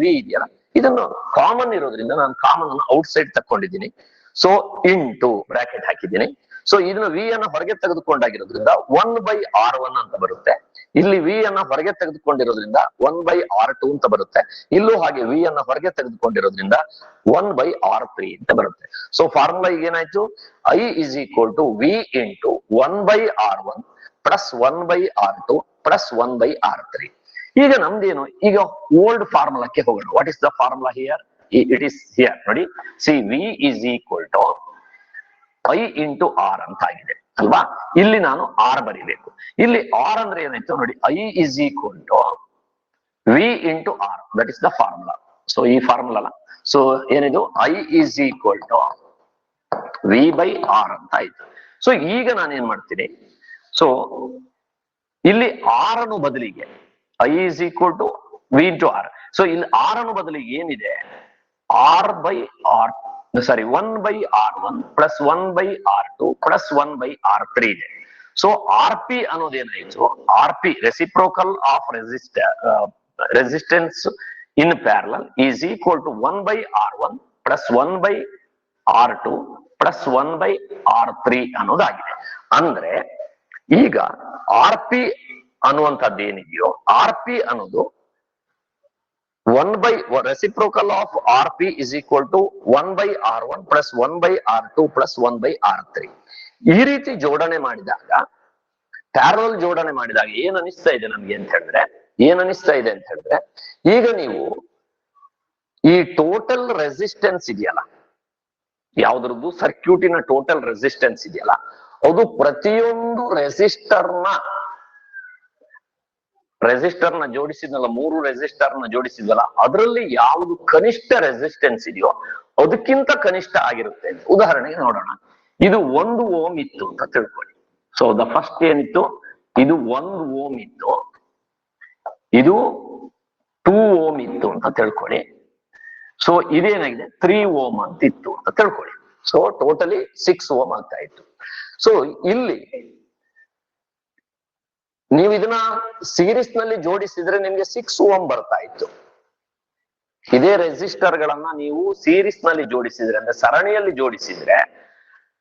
ವಿ ಇದೆಯಲ್ಲ, ಇದನ್ನು ಕಾಮನ್ ಇರೋದ್ರಿಂದ ನಾನು ಕಾಮನ್ ಅನ್ನು ಔಟ್ ಸೈಡ್ ತಕೊಂಡಿದ್ದೀನಿ. ಸೊ ಇಂಟು ಬ್ರಾಕೆಟ್ ಹಾಕಿದ್ದೀನಿ. ಸೊ ಇದನ್ನು ವಿ ಅನ್ನ ಹೊರಗೆ ತೆಗೆದುಕೊಂಡಾಗಿರೋದ್ರಿಂದ 1/R1 ಅಂತ ಬರುತ್ತೆ. ಇಲ್ಲಿ ವಿ ಅನ್ನ ಹೊರಗೆ ತೆಗೆದುಕೊಂಡಿರೋದ್ರಿಂದ 1/R2 ಅಂತ ಬರುತ್ತೆ. ಇಲ್ಲೂ ಹಾಗೆ ವಿ ಅನ್ನ ಹೊರಗೆ ತೆಗೆದುಕೊಂಡಿರೋದ್ರಿಂದ 1/R3 ಅಂತ ಬರುತ್ತೆ. ಸೊ ಫಾರ್ಮುಲಾ ಈಗ ಏನಾಯ್ತು, I is equal to V into 1/R1 plus 1/R2 plus 1/R3. ಈಗ ನಮ್ದೇನು, ಈಗ ಓಲ್ಡ್ ಫಾರ್ಮುಲಾಕ್ಕೆ ಹೋಗೋಣ. What is the formula here? It is here ನೋಡಿ, see V is equal to I into R ಅಂತ ಆಗಿದೆ ಅಲ್ವಾ. ಇಲ್ಲಿ ನಾನು ಆರ್ ಬರಿಬೇಕು. ಇಲ್ಲಿ ಆರ್ ಅಂದ್ರೆ ಏನಾಯ್ತು ನೋಡಿ, I is equal to V into R, that is the formula. So ಈ ಫಾರ್ಮುಲಾ, ಸೊ ಏನಿದು I is equal to V by R ಅಂತ ಆಯ್ತು. ಸೊ ಈಗ ನಾನು ಏನ್ ಮಾಡ್ತೀನಿ, ಸೊ ಇಲ್ಲಿ ಆರ್ ಅನ್ನು ಬದಲಿಗೆ I is equal to V into R. So ಇಲ್ಲಿ R ಅನ್ನು ಬದಲಿಗೆ ಏನಿದೆ, R by R, sorry 1/R1 plus 1/R2 plus 1/R3 ಇದೆ. ಸೊ RP ಅನ್ನೋದೇನಾಯ್ತು, RP reciprocal of resistance in parallel is equal to 1/R1 plus 1/R2 plus 1/R3 ಅನ್ನೋದಾಗಿದೆ. ಅಂದ್ರೆ ಈಗ RP ಅನ್ನುವಂಥದ್ದು ಏನಿದೆಯೋ, RP ಅನ್ನೋದು reciprocal of RP is equal to 1/R1 plus 1/R2 plus 1/R3. ಈ ರೀತಿ ಜೋಡಣೆ ಮಾಡಿದಾಗ, ಪ್ಯಾರಲಲ್ ಜೋಡಣೆ ಮಾಡಿದಾಗ ಏನ್ ಅನಿಸ್ತಾ ಇದೆ ನಮ್ಗೆ ಅಂತ ಹೇಳಿದ್ರೆ, ಈಗ ನೀವು ಈ ಟೋಟಲ್ ರೆಸಿಸ್ಟೆನ್ಸ್ ಇದೆಯಲ್ಲ, ಯಾವ್ದ್ರದ್ದು ಸರ್ಕ್ಯೂಟಿನ ಟೋಟಲ್ ರೆಸಿಸ್ಟೆನ್ಸ್ ಇದೆಯಲ್ಲ, ಅದು ಪ್ರತಿಯೊಂದು ರೆಸಿಸ್ಟರ್ನ ಜೋಡಿಸಿದ್ನಲ್ಲ, 3 ರೆಸಿಸ್ಟರ್ನ ಜೋಡಿಸಿದ್ವಲ್ಲ, ಅದರಲ್ಲಿ ಯಾವುದು ಕನಿಷ್ಠ ರೆಸಿಸ್ಟೆನ್ಸ್ ಇದೆಯೋ ಅದಕ್ಕಿಂತ ಕನಿಷ್ಠ ಆಗಿರುತ್ತೆ. ಉದಾಹರಣೆಗೆ ನೋಡೋಣ, ಇದು 1 ಓಮ್ ಇತ್ತು ಅಂತ ತಿಳ್ಕೊಳ್ಳಿ. ಸೊ ದ ಫಸ್ಟ್ ಏನಿತ್ತು, ಇದು 1 ಓಮ್ ಇತ್ತು, ಇದು 2 ಓಮ್ ಇತ್ತು ಅಂತ ತಿಳ್ಕೊಳ್ಳಿ. ಸೊ ಇದೇನಾಗಿದೆ 3 ಓಮ್ ಅಂತ ಇತ್ತು ಅಂತ ತಿಳ್ಕೊಳ್ಳಿ. ಸೊ ಟೋಟಲಿ 6 ಓಮ್ ಆಗ್ತಾ ಇತ್ತು. ಸೊ ಇಲ್ಲಿ ನೀವು ಇದನ್ನ ಸೀರೀಸ್ ನಲ್ಲಿ ಜೋಡಿಸಿದ್ರೆ ನಿಮ್ಗೆ 6 ಓಮ್ ಬರ್ತಾ ಇತ್ತು. ಇದೇ ರೆಸಿಸ್ಟರ್ ಗಳನ್ನ ನೀವು ಸೀರೀಸ್ ನಲ್ಲಿ ಜೋಡಿಸಿದ್ರೆ, ಅಂದ್ರೆ ಸರಣಿಯಲ್ಲಿ ಜೋಡಿಸಿದ್ರೆ,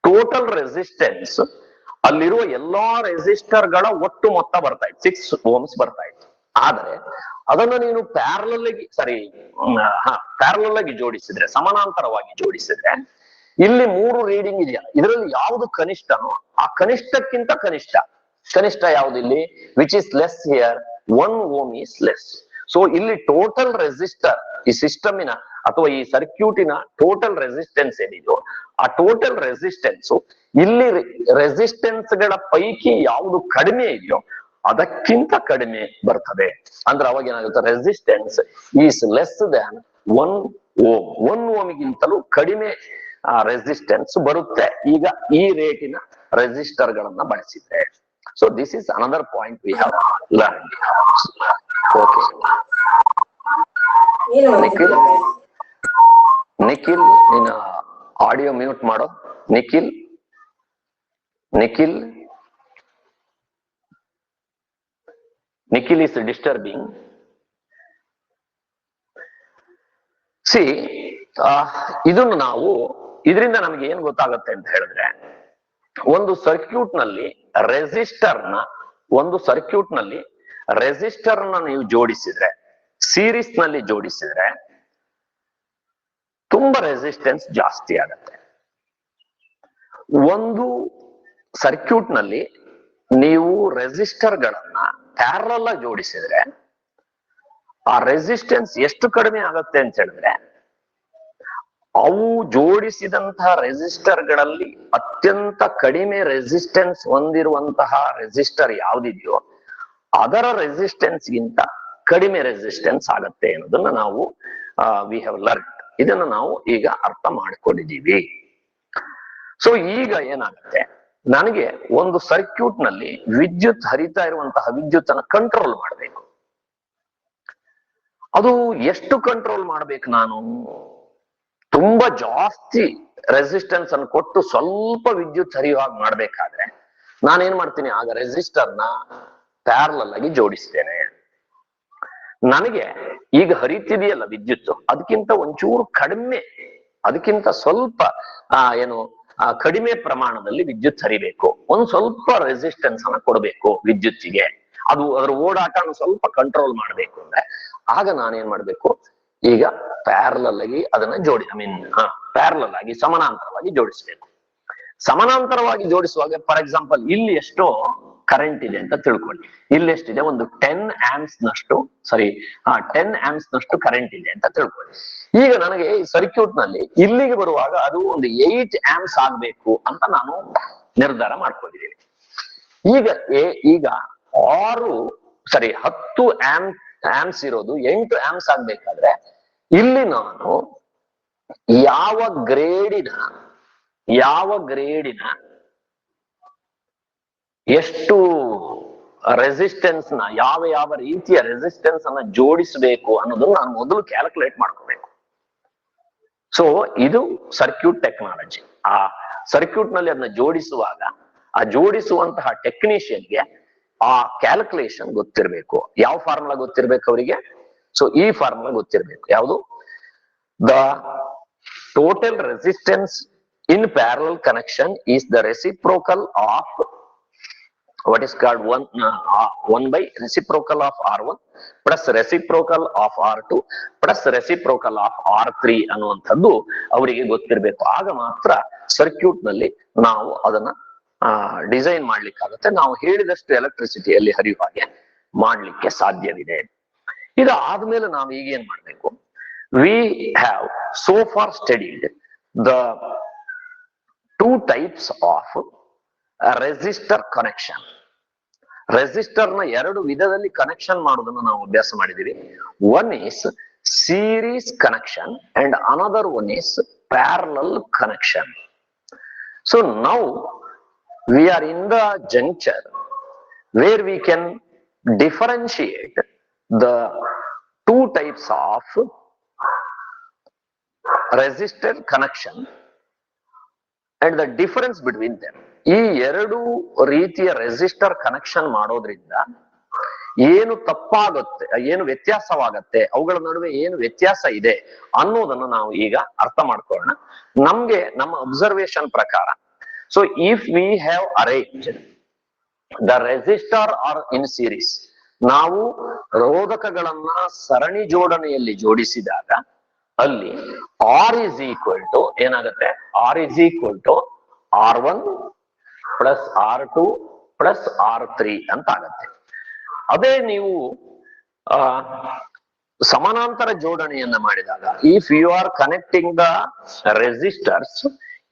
ಟೋಟಲ್ ರೆಸಿಸ್ಟೆನ್ಸ್ ಅಲ್ಲಿರುವ ಎಲ್ಲಾ ರೆಸಿಸ್ಟರ್ ಗಳ ಒಟ್ಟು ಮೊತ್ತ ಬರ್ತಾ ಇತ್ತು, 6 ಓಮ್ಸ್ ಬರ್ತಾ ಇತ್ತು. ಆದ್ರೆ ಅದನ್ನ ನೀನು ಪ್ಯಾರಲಲ್ ಆಗಿ ಜೋಡಿಸಿದ್ರೆ, ಸಮಾನಾಂತರವಾಗಿ ಜೋಡಿಸಿದ್ರೆ, ಇಲ್ಲಿ 3 ರೀಡಿಂಗ್ ಇದೆಯಲ್ಲ, ಇದರಲ್ಲಿ ಯಾವುದು ಕನಿಷ್ಠನೋ ಆ ಕನಿಷ್ಠಕ್ಕಿಂತ ಕನಿಷ್ಠ ಯಾವ್ದು ಇಲ್ಲಿ, which is less here, 1 ohm is less. So ಇಲ್ಲಿ ಟೋಟಲ್ ರೆಸಿಸ್ಟರ್, ಈ ಸಿಸ್ಟಮಿನ ಅಥವಾ ಈ ಸರ್ಕ್ಯೂಟಿನ ಟೋಟಲ್ ರೆಸಿಸ್ಟೆನ್ಸ್ ಏನಿದೆಯೋ, ಆ ಟೋಟಲ್ ರೆಸಿಸ್ಟೆನ್ಸ್ ಇಲ್ಲಿ ರೆಸಿಸ್ಟೆನ್ಸ್ ಗಳ ಪೈಕಿ ಯಾವುದು ಕಡಿಮೆ ಇದೆಯೋ ಅದಕ್ಕಿಂತ ಕಡಿಮೆ ಬರ್ತದೆ. ಅಂದ್ರೆ ಅವಾಗ ಏನಾಗುತ್ತೆ, resistance is less than 1 ohm. 1 ಓಮಿಗಿಂತಲೂ ಕಡಿಮೆ ರೆಸಿಸ್ಟೆನ್ಸ್ ಬರುತ್ತೆ ಈಗ ಈ ರೇಟಿನ ರೆಸಿಸ್ಟರ್ ಗಳನ್ನ ಬಳಸಿದ್ರೆ. So this is another point we have learned. Okay. Nikhil ನಿನ್ನ ಆಡಿಯೋ ಮ್ಯೂಟ್ ಮಾಡೋ. Nikhil is disturbing. See, ಇದನ್ನು ನಾವು, ಇದರಿಂದ ನಮ್ಗೆ ಏನ್ ಗೊತ್ತಾಗುತ್ತೆ ಅಂತ ಹೇಳಿದ್ರೆ, ಒಂದು ಸರ್ಕ್ಯೂಟ್ ನಲ್ಲಿ ರೆಸಿಸ್ಟರ್ನ ನೀವು ಜೋಡಿಸಿದ್ರೆ, ಸೀರೀಸ್ ನಲ್ಲಿ ಜೋಡಿಸಿದ್ರೆ ತುಂಬಾ ರೆಸಿಸ್ಟೆನ್ಸ್ ಜಾಸ್ತಿ ಆಗುತ್ತೆ. ಒಂದು ಸರ್ಕ್ಯೂಟ್ ನಲ್ಲಿ ನೀವು ರೆಸಿಸ್ಟರ್ ಗಳನ್ನ ಪ್ಯಾರಲಲ್ ಆಗಿ ಜೋಡಿಸಿದ್ರೆ ಆ ರೆಸಿಸ್ಟೆನ್ಸ್ ಎಷ್ಟು ಕಡಿಮೆ ಆಗುತ್ತೆ ಅಂತ ಹೇಳಿದ್ರೆ, ಅವು ಜೋಡಿಸಿದಂತಹ ರೆಸಿಸ್ಟರ್ ಗಳಲ್ಲಿ ಅತ್ಯಂತ ಕಡಿಮೆ ರೆಸಿಸ್ಟೆನ್ಸ್ ಹೊಂದಿರುವಂತಹ ರೆಸಿಸ್ಟರ್ ಯಾವ್ದಿದೆಯೋ ಅದರ ರೆಸಿಸ್ಟೆನ್ಸ್ ಗಿಂತ ಕಡಿಮೆ ರೆಸಿಸ್ಟೆನ್ಸ್ ಆಗತ್ತೆ ಅನ್ನೋದನ್ನ ನಾವು ವಿ ಹ್ಯಾವ್ ಲರ್ನ್. ಇದನ್ನ ನಾವು ಈಗ ಅರ್ಥ ಮಾಡ್ಕೊಂಡಿದೀವಿ. ಸೊ ಈಗ ಏನಾಗುತ್ತೆ, ನನಗೆ ಒಂದು ಸರ್ಕ್ಯೂಟ್ ನಲ್ಲಿ ವಿದ್ಯುತ್ ಹರಿತಾ ಇರುವಂತಹ ವಿದ್ಯುತ್ ಅನ್ನ ಕಂಟ್ರೋಲ್ ಮಾಡಬೇಕು. ಅದು ಎಷ್ಟು ಕಂಟ್ರೋಲ್ ಮಾಡ್ಬೇಕು ನಾನು? ತುಂಬಾ ಜಾಸ್ತಿ ರೆಸಿಸ್ಟೆನ್ಸ್ ಅನ್ನು ಕೊಟ್ಟು ಸ್ವಲ್ಪ ವಿದ್ಯುತ್ ಹರಿಯುವಾಗ ಮಾಡ್ಬೇಕಾದ್ರೆ ನಾನೇನ್ ಮಾಡ್ತೀನಿ, ಆಗ ರೆಸಿಸ್ಟರ್ನ ಪ್ಯಾರಲಲ್ ಆಗಿ ಜೋಡಿಸ್ತೇನೆ. ನನಗೆ ಈಗ ಹರಿತಿದೆಯಲ್ಲ ವಿದ್ಯುತ್, ಅದಕ್ಕಿಂತ ಒಂಚೂರು ಕಡಿಮೆ, ಅದಕ್ಕಿಂತ ಸ್ವಲ್ಪ ಕಡಿಮೆ ಪ್ರಮಾಣದಲ್ಲಿ ವಿದ್ಯುತ್ ಹರಿಬೇಕು. ಒಂದ್ ಸ್ವಲ್ಪ ರೆಸಿಸ್ಟೆನ್ಸ್ ಅನ್ನ ಕೊಡಬೇಕು ವಿದ್ಯುತ್ತಿಗೆ, ಅದು ಅದರ ಓಡಾಟನ ಸ್ವಲ್ಪ ಕಂಟ್ರೋಲ್ ಮಾಡ್ಬೇಕು ಅಂದ್ರೆ ಆಗ ನಾನೇನ್ ಮಾಡ್ಬೇಕು, ಈಗ ಪ್ಯಾರಲಲ್ ಆಗಿ ಅದನ್ನ ಪ್ಯಾರಲಲ್ ಆಗಿ ಸಮಾನಾಂತರವಾಗಿ ಜೋಡಿಸ್ಬೇಕು. ಸಮಾನಾಂತರವಾಗಿ ಜೋಡಿಸುವಾಗ ಫಾರ್ ಎಕ್ಸಾಂಪಲ್ ಇಲ್ಲಿ ಎಷ್ಟೋ ಕರೆಂಟ್ ಇದೆ ಅಂತ ತಿಳ್ಕೊಳ್ಳಿ. ಇಲ್ಲಿ ಎಷ್ಟಿದೆ, ಒಂದು 10 amps ನಷ್ಟು 10 amps ನಷ್ಟು ಕರೆಂಟ್ ಇದೆ ಅಂತ ತಿಳ್ಕೊಳ್ಳಿ. ಈಗ ನನಗೆ ಈ ಸರ್ಕ್ಯೂಟ್ ನಲ್ಲಿ ಇಲ್ಲಿಗೆ ಬರುವಾಗ ಅದು ಒಂದು 8 amps ಆಗ್ಬೇಕು ಅಂತ ನಾನು ನಿರ್ಧಾರ ಮಾಡ್ಕೊಂಡಿದ್ದೀನಿ. ಈಗ 10 amps ಇರೋದು 8 amps ಆಗ್ಬೇಕಾದ್ರೆ ಇಲ್ಲಿ ನಾನು ಯಾವ ಗ್ರೇಡಿನ ಎಷ್ಟು ರೆಸಿಸ್ಟೆನ್ಸ್ ನ ಯಾವ ರೀತಿಯ ರೆಸಿಸ್ಟೆನ್ಸ್ ಅನ್ನ ಜೋಡಿಸಬೇಕು ಅನ್ನೋದನ್ನ ನಾನು ಮೊದಲು ಕ್ಯಾಲ್ಕುಲೇಟ್ ಮಾಡ್ಕೋಬೇಕು. ಸೊ ಇದು ಸರ್ಕ್ಯೂಟ್ ಟೆಕ್ನಾಲಜಿ. ಆ ಸರ್ಕ್ಯೂಟ್ ನಲ್ಲಿ ಅದನ್ನ ಜೋಡಿಸುವಾಗ ಆ ಜೋಡಿಸುವಂತಹ ಟೆಕ್ನಿಷಿಯನ್ಗೆ ಆ ಕ್ಯಾಲ್ಕುಲೇಷನ್ ಗೊತ್ತಿರಬೇಕು. ಯಾವ ಫಾರ್ಮುಲಾ ಗೊತ್ತಿರ್ಬೇಕು ಅವರಿಗೆ? ಸೊ ಈ ಫಾರ್ಮುಲಾ ಗೊತ್ತಿರಬೇಕು. ಯಾವುದು? The total resistance in parallel connection is the reciprocal of what is called 1 by reciprocal of R1 plus reciprocal of R2 plus reciprocal of R3 ಅನ್ನುವಂಥದ್ದು ಅವರಿಗೆ ಗೊತ್ತಿರಬೇಕು. ಆಗ ಮಾತ್ರ ಸರ್ಕ್ಯೂಟ್ ನಲ್ಲಿ ನಾವು ಅದನ್ನ ಡಿಸೈನ್ ಮಾಡ್ಲಿಕ್ಕಾಗುತ್ತೆ. ನಾವು ಹೇಳಿದಷ್ಟು ಎಲೆಕ್ಟ್ರಿಸಿಟಿಯಲ್ಲಿ ಹರಿಯುವ ಹಾಗೆ ಮಾಡ್ಲಿಕ್ಕೆ ಸಾಧ್ಯವಿದೆ. ಇದಾದ್ಮೇಲೆ ನಾವು ಈಗ ಏನ್ ಮಾಡ್ಬೇಕು? We have so for studied the 2 types of resistor connection. Resistor ನ 2 ವಿಧದಲ್ಲಿ ಕನೆಕ್ಷನ್ ಮಾಡೋದನ್ನ ನಾವು ಅಭ್ಯಾಸ ಮಾಡಿದೀವಿ. One is series connection and another one is parallel connection. So now we are in the junction where we can differentiate the 2 types of resistor connection and the difference between them. ಈ 2 ರೀತಿಯ ರೆಸಿಸ್ಟರ್ ಕನೆಕ್ಷನ್ ಮಾಡೋದ್ರಿಂದ ಏನು ತಪ್ಪಾಗುತ್ತೆ, ಏನು ವ್ಯತ್ಯಾಸವಾಗತ್ತೆ, ಅವುಗಳ ನಡುವೆ ಏನು ವ್ಯತ್ಯಾಸ ಇದೆ ಅನ್ನೋದನ್ನು ನಾವು ಈಗ ಅರ್ಥ ಮಾಡ್ಕೊಳ್ಳೋಣ. ನಮ್ಗೆ ನಮ್ಮ ಅಬ್ಸರ್ವೇಷನ್ ಪ್ರಕಾರ, so if we have arrange the resistor R in series, ನಾವು ರೋಧಕಗಳನ್ನ ಸರಣಿ ಜೋಡಣೆಯಲ್ಲಿ ಜೋಡಿಸಿದಾಗ ಅಲ್ಲಿ ಆರ್ ಇಸ್ ಈಕ್ವಲ್ ಟು ಏನಾಗುತ್ತೆ, R is equal to R1 plus R2 plus R3 ಅಂತ ಆಗತ್ತೆ. ಅದೇ ನೀವು ಸಮಾನಾಂತರ ಜೋಡಣೆಯನ್ನ ಮಾಡಿದಾಗ, if you are connecting the resistors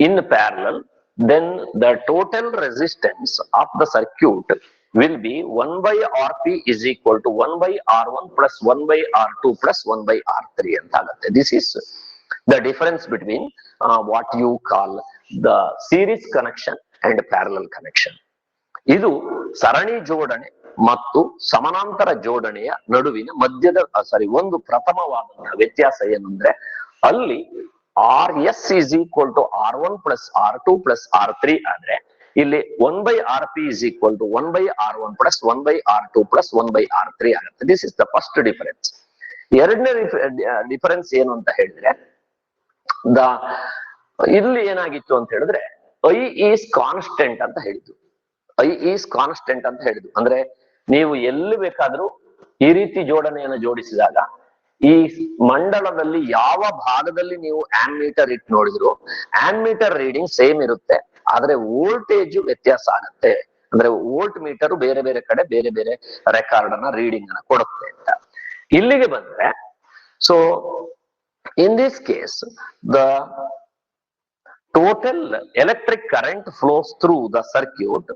in parallel, then the total resistance of the circuit will be 1 by Rp is equal to 1 by R1 plus 1 by R2 plus 1 by R3 ಅಂತ ಆಗುತ್ತೆ. This is the difference between what you call the series connection and parallel connection. ಇದು ಸರಣಿ ಜೋಡಣೆ ಮತ್ತು ಸಮಾನಾಂತರ ಜೋಡಣೆಯ ನಡುವಿನ ಮಧ್ಯದ ಒಂದು ಪ್ರಥಮವಾದಂತಹ ವ್ಯತ್ಯಾಸ ಏನಂದ್ರೆ, ಅಲ್ಲಿ RS is equal to R1 plus R2 plus R3 ಆದ್ರೆ ಇಲ್ಲಿ 1 by Rp is equal to 1 by R1 plus 1 by R2 plus 1 by R3 ಆಗುತ್ತೆ. This is the first difference. ಎರಡನೇ ಡಿಫರೆನ್ಸ್ ಏನು ಅಂತ ಹೇಳಿದ್ರೆ, ಇಲ್ಲಿ ಏನಾಗಿತ್ತು ಅಂತ ಹೇಳಿದ್ರೆ, I is constant ಅಂತ ಹೇಳಿದ್ದು. I is constant ಅಂತ ಹೇಳಿದ್ದು ಅಂದ್ರೆ, ನೀವು ಎಲ್ಲಿ ಬೇಕಾದ್ರೂ ಈ ರೀತಿ ಜೋಡಣೆಯನ್ನು ಜೋಡಿಸಿದಾಗ ಈ ಮಂಡಲದಲ್ಲಿ ಯಾವ ಭಾಗದಲ್ಲಿ ನೀವು ಆಮ್ಮೀಟರ್ ಇಟ್ಟು ನೋಡಿದ್ರು ಆಮ್ಮೀಟರ್ ರೀಡಿಂಗ್ ಸೇಮ್ ಇರುತ್ತೆ, ಆದ್ರೆ ವೋಲ್ಟೇಜ್ ವ್ಯತ್ಯಾಸ ಆಗುತ್ತೆ. ಅಂದ್ರೆ ವೋಲ್ಟ್ ಮೀಟರ್ ಬೇರೆ ಬೇರೆ ಕಡೆ ಬೇರೆ ಬೇರೆ ರೆಕಾರ್ಡ್ ಅನ್ನ ರೀಡಿಂಗ್ ಅನ್ನ ಕೊಡುತ್ತೆ ಅಂತ. ಇಲ್ಲಿಗೆ ಬಂದ್ರೆ, so in this case the total electric current flows through the circuit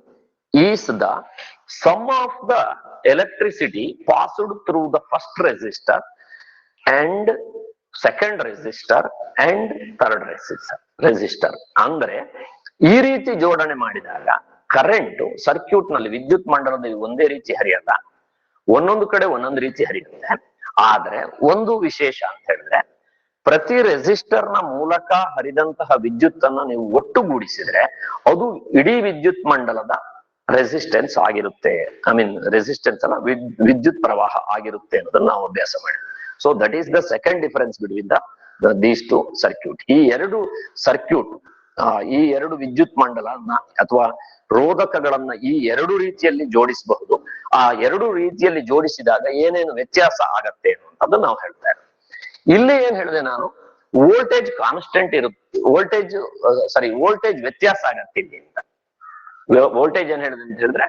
is the sum of the electricity passed through the first resistor and second resistor and third resistor. ಅಂದ್ರೆ ಈ ರೀತಿ ಜೋಡಣೆ ಮಾಡಿದಾಗ ಕರೆಂಟ್ ಸರ್ಕ್ಯೂಟ್ ನಲ್ಲಿ ವಿದ್ಯುತ್ ಮಂಡಲದಲ್ಲಿ ಒಂದೇ ರೀತಿ ಹರಿಯಲ್ಲ, ಒಂದೊಂದು ಕಡೆ ಒಂದೊಂದು ರೀತಿ ಹರಿಯುತ್ತೆ. ಆದ್ರೆ ಒಂದು ವಿಶೇಷ ಅಂತ ಹೇಳಿದ್ರೆ ಪ್ರತಿ ರೆಸಿಸ್ಟರ್ ನ ಮೂಲಕ ಹರಿದಂತಹ ವಿದ್ಯುತ್ ಅನ್ನ ನೀವು ಒಟ್ಟುಗೂಡಿಸಿದ್ರೆ ಅದು ಇಡೀ ವಿದ್ಯುತ್ ಮಂಡಲದ ರೆಸಿಸ್ಟೆನ್ಸ್ ಆಗಿರುತ್ತೆ. ಐ ಮೀನ್ ರೆಸಿಸ್ಟೆನ್ಸ್ ಅಲ್ಲ, ವಿದ್ಯುತ್ ಪ್ರವಾಹ ಆಗಿರುತ್ತೆ ಅನ್ನೋದನ್ನ ನಾವು ಅಭ್ಯಾಸ ಮಾಡಿದ್ವಿ. So that is the second difference between these two circuit. ಈ ಎರಡು ಸರ್ಕ್ಯೂಟ್, ಈ ಎರಡು ವಿದ್ಯುತ್ ಮಂಡಲನ ಅಥವಾ ರೋಧಕಗಳನ್ನ ಈ ಎರಡು ರೀತಿಯಲ್ಲಿ ಜೋಡಿಸಬಹುದು. ಆ ಎರಡು ರೀತಿಯಲ್ಲಿ ಜೋಡಿಸಿದಾಗ ಏನೇನು ವ್ಯತ್ಯಾಸ ಆಗತ್ತೆ ಅನ್ನೋದನ್ನ ನಾವು ಹೇಳ್ತಾ ಇರೋದು. ಇಲ್ಲಿ ಏನ್ ಹೇಳಿದೆ ನಾನು, ವೋಲ್ಟೇಜ್ ಕಾನ್ಸ್ಟೆಂಟ್ ಇರುತ್ತೆ, ವೋಲ್ಟೇಜ್ ವ್ಯತ್ಯಾಸ ಆಗತ್ತೆ ಇಲ್ಲಿಂದ. ವೋಲ್ಟೇಜ್ ಏನ್ ಹೇಳಿದೆ ಅಂತ ಹೇಳಿದ್ರೆ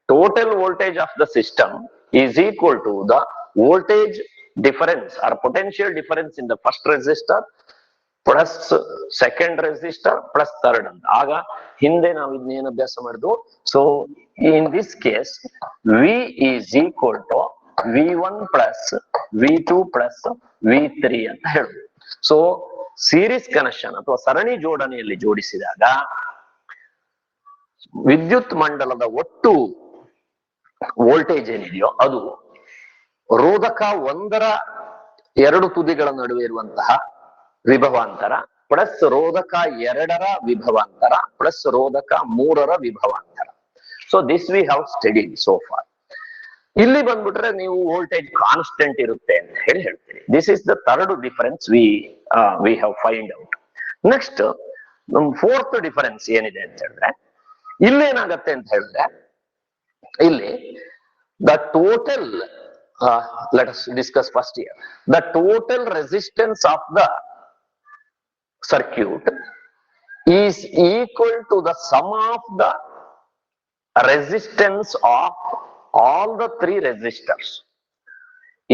total voltage of the system is equal to the voltage difference or potential difference in the first resistor plus second resistor plus third ಅಂತ. ಆಗ ಹಿಂದೆ ನಾವು ಇದನ್ನೇನು ಅಭ್ಯಾಸ ಮಾಡಿದ್ವು. So in this case V is equal to V1 plus V2 plus V3 ಅಂತ ಹೇಳುದು. ಸೊ ಸೀರೀಸ್ ಕನೆಕ್ಷನ್ ಅಥವಾ ಸರಣಿ ಜೋಡಣೆಯಲ್ಲಿ ಜೋಡಿಸಿದಾಗ ವಿದ್ಯುತ್ ಮಂಡಲದ ಒಟ್ಟು ವೋಲ್ಟೇಜ್ ಏನಿದೆಯೋ ಅದು ರೋಧಕ ಒಂದರ ಎರಡು ತುದಿಗಳ ನಡುವೆ ಇರುವಂತಹ ವಿಭವಾಂತರ ಪ್ಲಸ್ ರೋಧಕ ಎರಡರ ವಿಭವಾಂತರ ಪ್ಲಸ್ ರೋಧಕ ಮೂರರ ವಿಭವಾಂತರ. So this we have studied so far. ಇಲ್ಲಿ ಬಂದ್ಬಿಟ್ರೆ ನೀವು ವೋಲ್ಟೇಜ್ ಕಾನ್ಸ್ಟೆಂಟ್ ಇರುತ್ತೆ ಅಂತ ಹೇಳಿ ಹೇಳ್ತೀರಿ. This is the third difference we have find out. Next fourth difference ಏನಿದೆ ಅಂತ ಹೇಳಿದ್ರೆ ಇಲ್ಲಿ ಏನಾಗತ್ತೆ ಅಂತ ಹೇಳಿದ್ರೆ ಇಲ್ಲಿ the total let us discuss first here. The total resistance of the circuit is equal to the sum of the resistance of all the three resistors.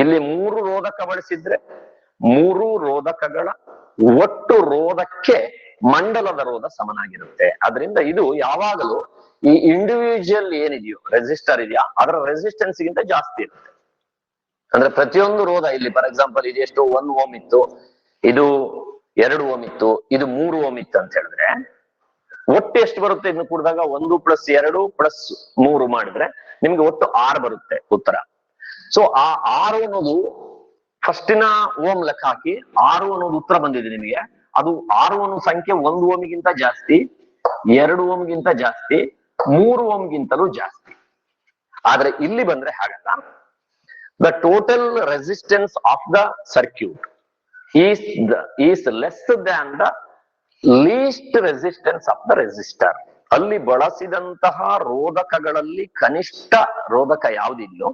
ಇಲ್ಲಿ ಮೂರು ರೋಧಕ ಬಳಸಿದ್ರೆ ಮೂರು ರೋಧಕಗಳ ಒಟ್ಟು ರೋಧಕ್ಕೆ ಮಂಡಲದ ರೋಧ ಸಮನಾಗಿರುತ್ತೆ. ಅದರಿಂದ ಇದು ಯಾವಾಗಲೂ ಈ ಇಂಡಿವಿಜುವಲ್ ಏನಿದೆಯೋ ರೆಸಿಸ್ಟರ್ ಇದೆಯಾ ಅದರ ರೆಸಿಸ್ಟೆನ್ಸ್ ಗಿಂತ ಜಾಸ್ತಿ ಇರುತ್ತೆ. ಅಂದ್ರೆ ಪ್ರತಿಯೊಂದು ರೋಧ ಇಲ್ಲಿ ಫಾರ್ ಎಕ್ಸಾಂಪಲ್ ಇದು ಎಷ್ಟು 1 ಓಮ್ ಇತ್ತು, ಇದು 2 ಓಮ್ ಇತ್ತು, ಇದು 3 ಓಮ್ ಇತ್ತು ಅಂತ ಹೇಳಿದ್ರೆ ಒಟ್ಟು ಎಷ್ಟು ಬರುತ್ತೆ? ಇದನ್ನು ಕೂಡಿದಾಗ 1 ಪ್ಲಸ್ 2 ಪ್ಲಸ್ 3 ಮಾಡಿದ್ರೆ ನಿಮ್ಗೆ ಒಟ್ಟು 6 ಬರುತ್ತೆ ಉತ್ತರ. ಸೊ ಆ 6 ಅನ್ನೋದು ಫಸ್ಟಿನ ಓಮ್ ಲೆಕ್ಕ ಹಾಕಿ 6 ಅನ್ನೋದು ಉತ್ತರ ಬಂದಿದೆ ನಿಮಗೆ. ಅದು 6 ಅನ್ನೋ ಸಂಖ್ಯೆ 1 ಓಮ್ಗಿಂತ ಜಾಸ್ತಿ, 2 ಓಮ್ಗಿಂತ ಜಾಸ್ತಿ, 3 ಓಮ್ಗಿಂತಲೂ ಜಾಸ್ತಿ. ಆದ್ರೆ ಇಲ್ಲಿ ಬಂದ್ರೆ ಹಾಗಲ್ಲ. The total resistance of the circuit is less than the least resistance of the resistor. ಅಲ್ಲಿ ಬಳಸಿದಂತಹ ರೋಧಕಗಳಲ್ಲಿ ಕನಿಷ್ಠ ರೋಧಕ ಯಾವುದಿದೆಯೋ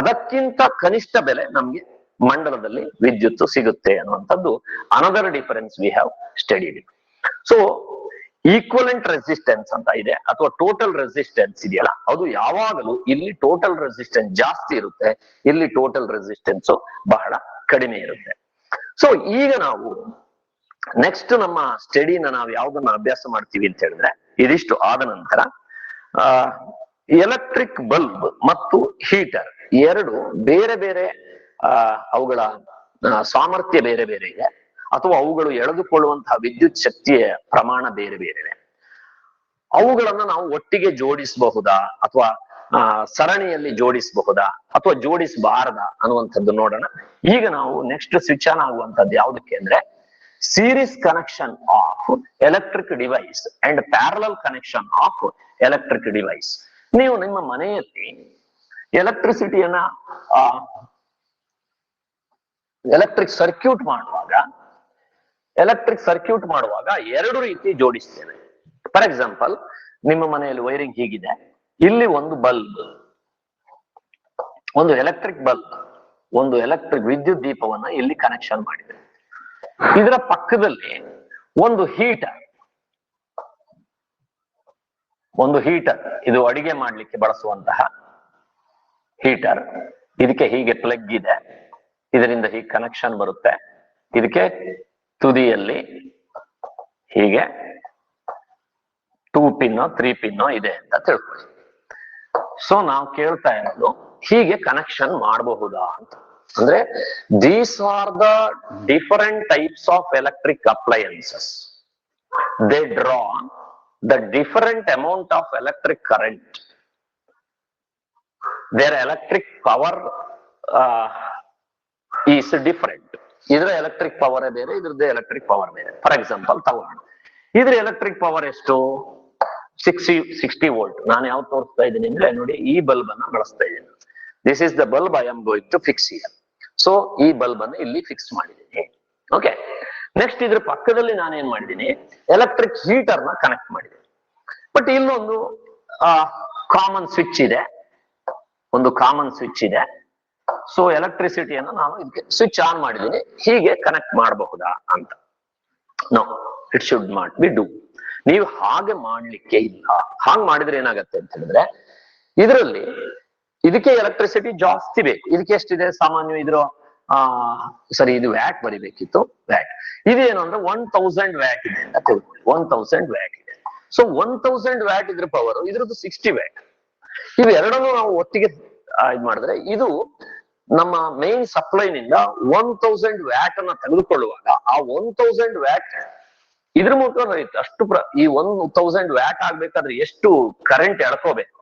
ಅದಕ್ಕಿಂತ ಕನಿಷ್ಠ ಬೆಲೆ ನಮ್ಗೆ ಮಂಡಲದಲ್ಲಿ ವಿದ್ಯುತ್ ಸಿಗುತ್ತೆ ಅನ್ನುವಂಥದ್ದು another difference we have studied. So equivalent resistance ಅಂತ ಇದೆ ಅಥವಾ ಟೋಟಲ್ ರೆಸಿಸ್ಟೆನ್ಸ್ ಇದೆಯಲ್ಲ ಅದು ಯಾವಾಗಲೂ ಇಲ್ಲಿ ಟೋಟಲ್ ರೆಸಿಸ್ಟೆನ್ಸ್ ಜಾಸ್ತಿ ಇರುತ್ತೆ, ಇಲ್ಲಿ ಟೋಟಲ್ ರೆಸಿಸ್ಟೆನ್ಸ್ ಬಹಳ ಕಡಿಮೆ ಇರುತ್ತೆ. ಸೊ ಈಗ ನಾವು ನೆಕ್ಸ್ಟ್ ನಮ್ಮ ಸ್ಟಡಿನ ನಾವು ಯಾವ್ದನ್ನ ಅಭ್ಯಾಸ ಮಾಡ್ತೀವಿ ಅಂತ ಹೇಳಿದ್ರೆ ಇದಿಷ್ಟು ಆದ ನಂತರ ಎಲೆಕ್ಟ್ರಿಕ್ ಬಲ್ಬ್ ಮತ್ತು ಹೀಟರ್ ಎರಡು ಬೇರೆ ಬೇರೆ ಅವುಗಳ ಸಾಮರ್ಥ್ಯ ಬೇರೆ ಬೇರೆ ಇದೆ ಅಥವಾ ಅವುಗಳು ಎಳೆದುಕೊಳ್ಳುವಂತಹ ವಿದ್ಯುತ್ ಶಕ್ತಿಯ ಪ್ರಮಾಣ ಬೇರೆ ಬೇರೆ ಇದೆ. ಅವುಗಳನ್ನ ನಾವು ಒಟ್ಟಿಗೆ ಜೋಡಿಸಬಹುದಾ ಅಥವಾ ಸರಣಿಯಲ್ಲಿ ಜೋಡಿಸಬಹುದಾ ಅಥವಾ ಜೋಡಿಸಬಾರದಾ ಅನ್ನುವಂಥದ್ದು ನೋಡೋಣ. ಈಗ ನಾವು ನೆಕ್ಸ್ಟ್ ಸ್ವಿಚ್ ಆನ್ ಆಗುವಂತದ್ದು ಯಾವುದಕ್ಕೆ ಅಂದ್ರೆ series connection of electric device and parallel connection of electric device. ನೀವು ನಿಮ್ಮ ಮನೆಯಲ್ಲಿ ಎಲೆಕ್ಟ್ರಿಸಿಟಿಯನ್ನ ಎಲೆಕ್ಟ್ರಿಕ್ ಸರ್ಕ್ಯೂಟ್ ಮಾಡುವಾಗ ಎರಡು ರೀತಿ ಜೋಡಿಸ್ತೇವೆ. ಫಾರ್ ಎಕ್ಸಾಂಪಲ್ ನಿಮ್ಮ ಮನೆಯಲ್ಲಿ ವೈರಿಂಗ್ ಹೀಗಿದೆ, ಇಲ್ಲಿ ಒಂದು ಬಲ್ಬ್, ಒಂದು ಎಲೆಕ್ಟ್ರಿಕ್ ಬಲ್ಬ್, ಒಂದು ಎಲೆಕ್ಟ್ರಿಕ್ ವಿದ್ಯುತ್ ದೀಪವನ್ನ ಇಲ್ಲಿ ಕನೆಕ್ಷನ್ ಮಾಡಿದೆ. ಇದರ ಪಕ್ಕದಲ್ಲಿ ಒಂದು ಹೀಟರ್, ಇದು ಅಡಿಗೆ ಮಾಡ್ಲಿಕ್ಕೆ ಬಳಸುವಂತಹ ಹೀಟರ್. ಇದಕ್ಕೆ ಹೀಗೆ ಪ್ಲಗ್ ಇದೆ, ಇದರಿಂದ ಹೀಗೆ ಕನೆಕ್ಷನ್ ಬರುತ್ತೆ. ಇದಕ್ಕೆ ತುದಿಯಲ್ಲಿ ಹೀಗೆ 2 ಪಿನ್ನೋ 3 ಪಿನ್ನೋ ಇದೆ ಅಂತ ತಿಳ್ಕೊಳ್ಳಿ. ಸೊ ನಾವು ಕೇಳ್ತಾ ಇರೋದು ಹೀಗೆ ಕನೆಕ್ಷನ್ ಮಾಡಬಹುದಾ ಅಂತ. ಅಂದ್ರೆ these are the different types of electric appliances. They draw the different amount of electric current. Their electric power is different. ಇದ್ರ ಎಲೆಕ್ಟ್ರಿಕ್ ಪವರ್ ಬೇರೆ, ಇದ್ರದ್ದು ಎಲೆಕ್ಟ್ರಿಕ್ ಪವರ್ ಬೇರೆ. ಫಾರ್ ಎಕ್ಸಾಂಪಲ್ ತಗೋಣ, ಇದ್ರ ಎಲೆಕ್ಟ್ರಿಕ್ ಪವರ್ ಎಷ್ಟು? 60 ವೋಲ್ಟ್. ನಾನು ಯಾವ್ದು ತೋರಿಸ್ತಾ ಇದ್ದೀನಿ ಅಂದ್ರೆ ನೋಡಿ, ಈ ಬಲ್ಬ್ ಅನ್ನ ಬಳಸ್ತಾ ಇದ್ದೀನಿ. This is the bulb I am going to fix here. So ಈ ಬಲ್ಬ್ ಅನ್ನು ಇಲ್ಲಿ ಫಿಕ್ಸ್ ಮಾಡಿದ್ದೀನಿ. ಓಕೆ, ನೆಕ್ಸ್ಟ್ ಇದ್ರ ಪಕ್ಕದಲ್ಲಿ ನಾನು ಏನ್ ಮಾಡಿದ್ದೀನಿ, ಎಲೆಕ್ಟ್ರಿಕ್ ಹೀಟರ್ ನ ಕನೆಕ್ಟ್ ಮಾಡಿದ್ದೀನಿ. ಬಟ್ ಇಲ್ಲೊಂದು ಕಾಮನ್ ಸ್ವಿಚ್ ಇದೆ, ಒಂದು ಕಾಮನ್ ಸ್ವಿಚ್ ಇದೆ. ಸೊ ಎಲೆಕ್ಟ್ರಿಸಿಟಿಯನ್ನು ನಾನು ಇದಕ್ಕೆ ಸ್ವಿಚ್ ಆನ್ ಮಾಡಿದ್ದೀನಿ. ಹೀಗೆ ಕನೆಕ್ಟ್ ಮಾಡಬಹುದಾ ಅಂತ. No, it should not be do. ನೀವು ಹಾಗೆ ಮಾಡ್ಲಿಕ್ಕೆ ಇಲ್ಲ. ಹಾಗೆ ಮಾಡಿದ್ರೆ ಏನಾಗತ್ತೆ ಅಂತ ಹೇಳಿದ್ರೆ, ಇದರಲ್ಲಿ ಇದಕ್ಕೆ ಎಲೆಕ್ಟ್ರಿಸಿಟಿ ಜಾಸ್ತಿ ಬೇಕು. ಇದಕ್ಕೆ ಎಷ್ಟಿದೆ ಸಾಮಾನ್ಯ? ಇದ್ರ ಸರಿ, ಇದು ವ್ಯಾಟ್ ಬರಿಬೇಕಿತ್ತು, ವ್ಯಾಟ್. ಇದೇನು ಅಂದ್ರೆ 1000 ವ್ಯಾಟ್ ಇದೆ ಅಂತ ತಿಳ್ಕೊಳ್ಳಿ. 1000 ವ್ಯಾಟ್ ಇದೆ. ಸೊ 1000 ವ್ಯಾಟ್ ಇದ್ರ ಪವರ್, ಇದ್ರದ್ದು 60 ವ್ಯಾಟ್. ಇವು ಎರಡನ್ನು ನಾವು ಒಟ್ಟಿಗೆ ಇದು ಮಾಡಿದ್ರೆ, ಇದು ನಮ್ಮ ಮೇನ್ ಸಪ್ಲೈ ನಿಂದ 1000 ವ್ಯಾಟ್ ಅನ್ನ ತೆಗೆದುಕೊಳ್ಳುವಾಗ ಆ 1000 ವ್ಯಾಟ್ ಇದ್ರ ಮೂಲಕ ಬರುತ್ತೆ. ಅಷ್ಟು ಈ 1000 ವ್ಯಾಟ್ ಆಗ್ಬೇಕಾದ್ರೆ ಎಷ್ಟು ಕರೆಂಟ್ ಎಳ್ಕೋಬೇಕು,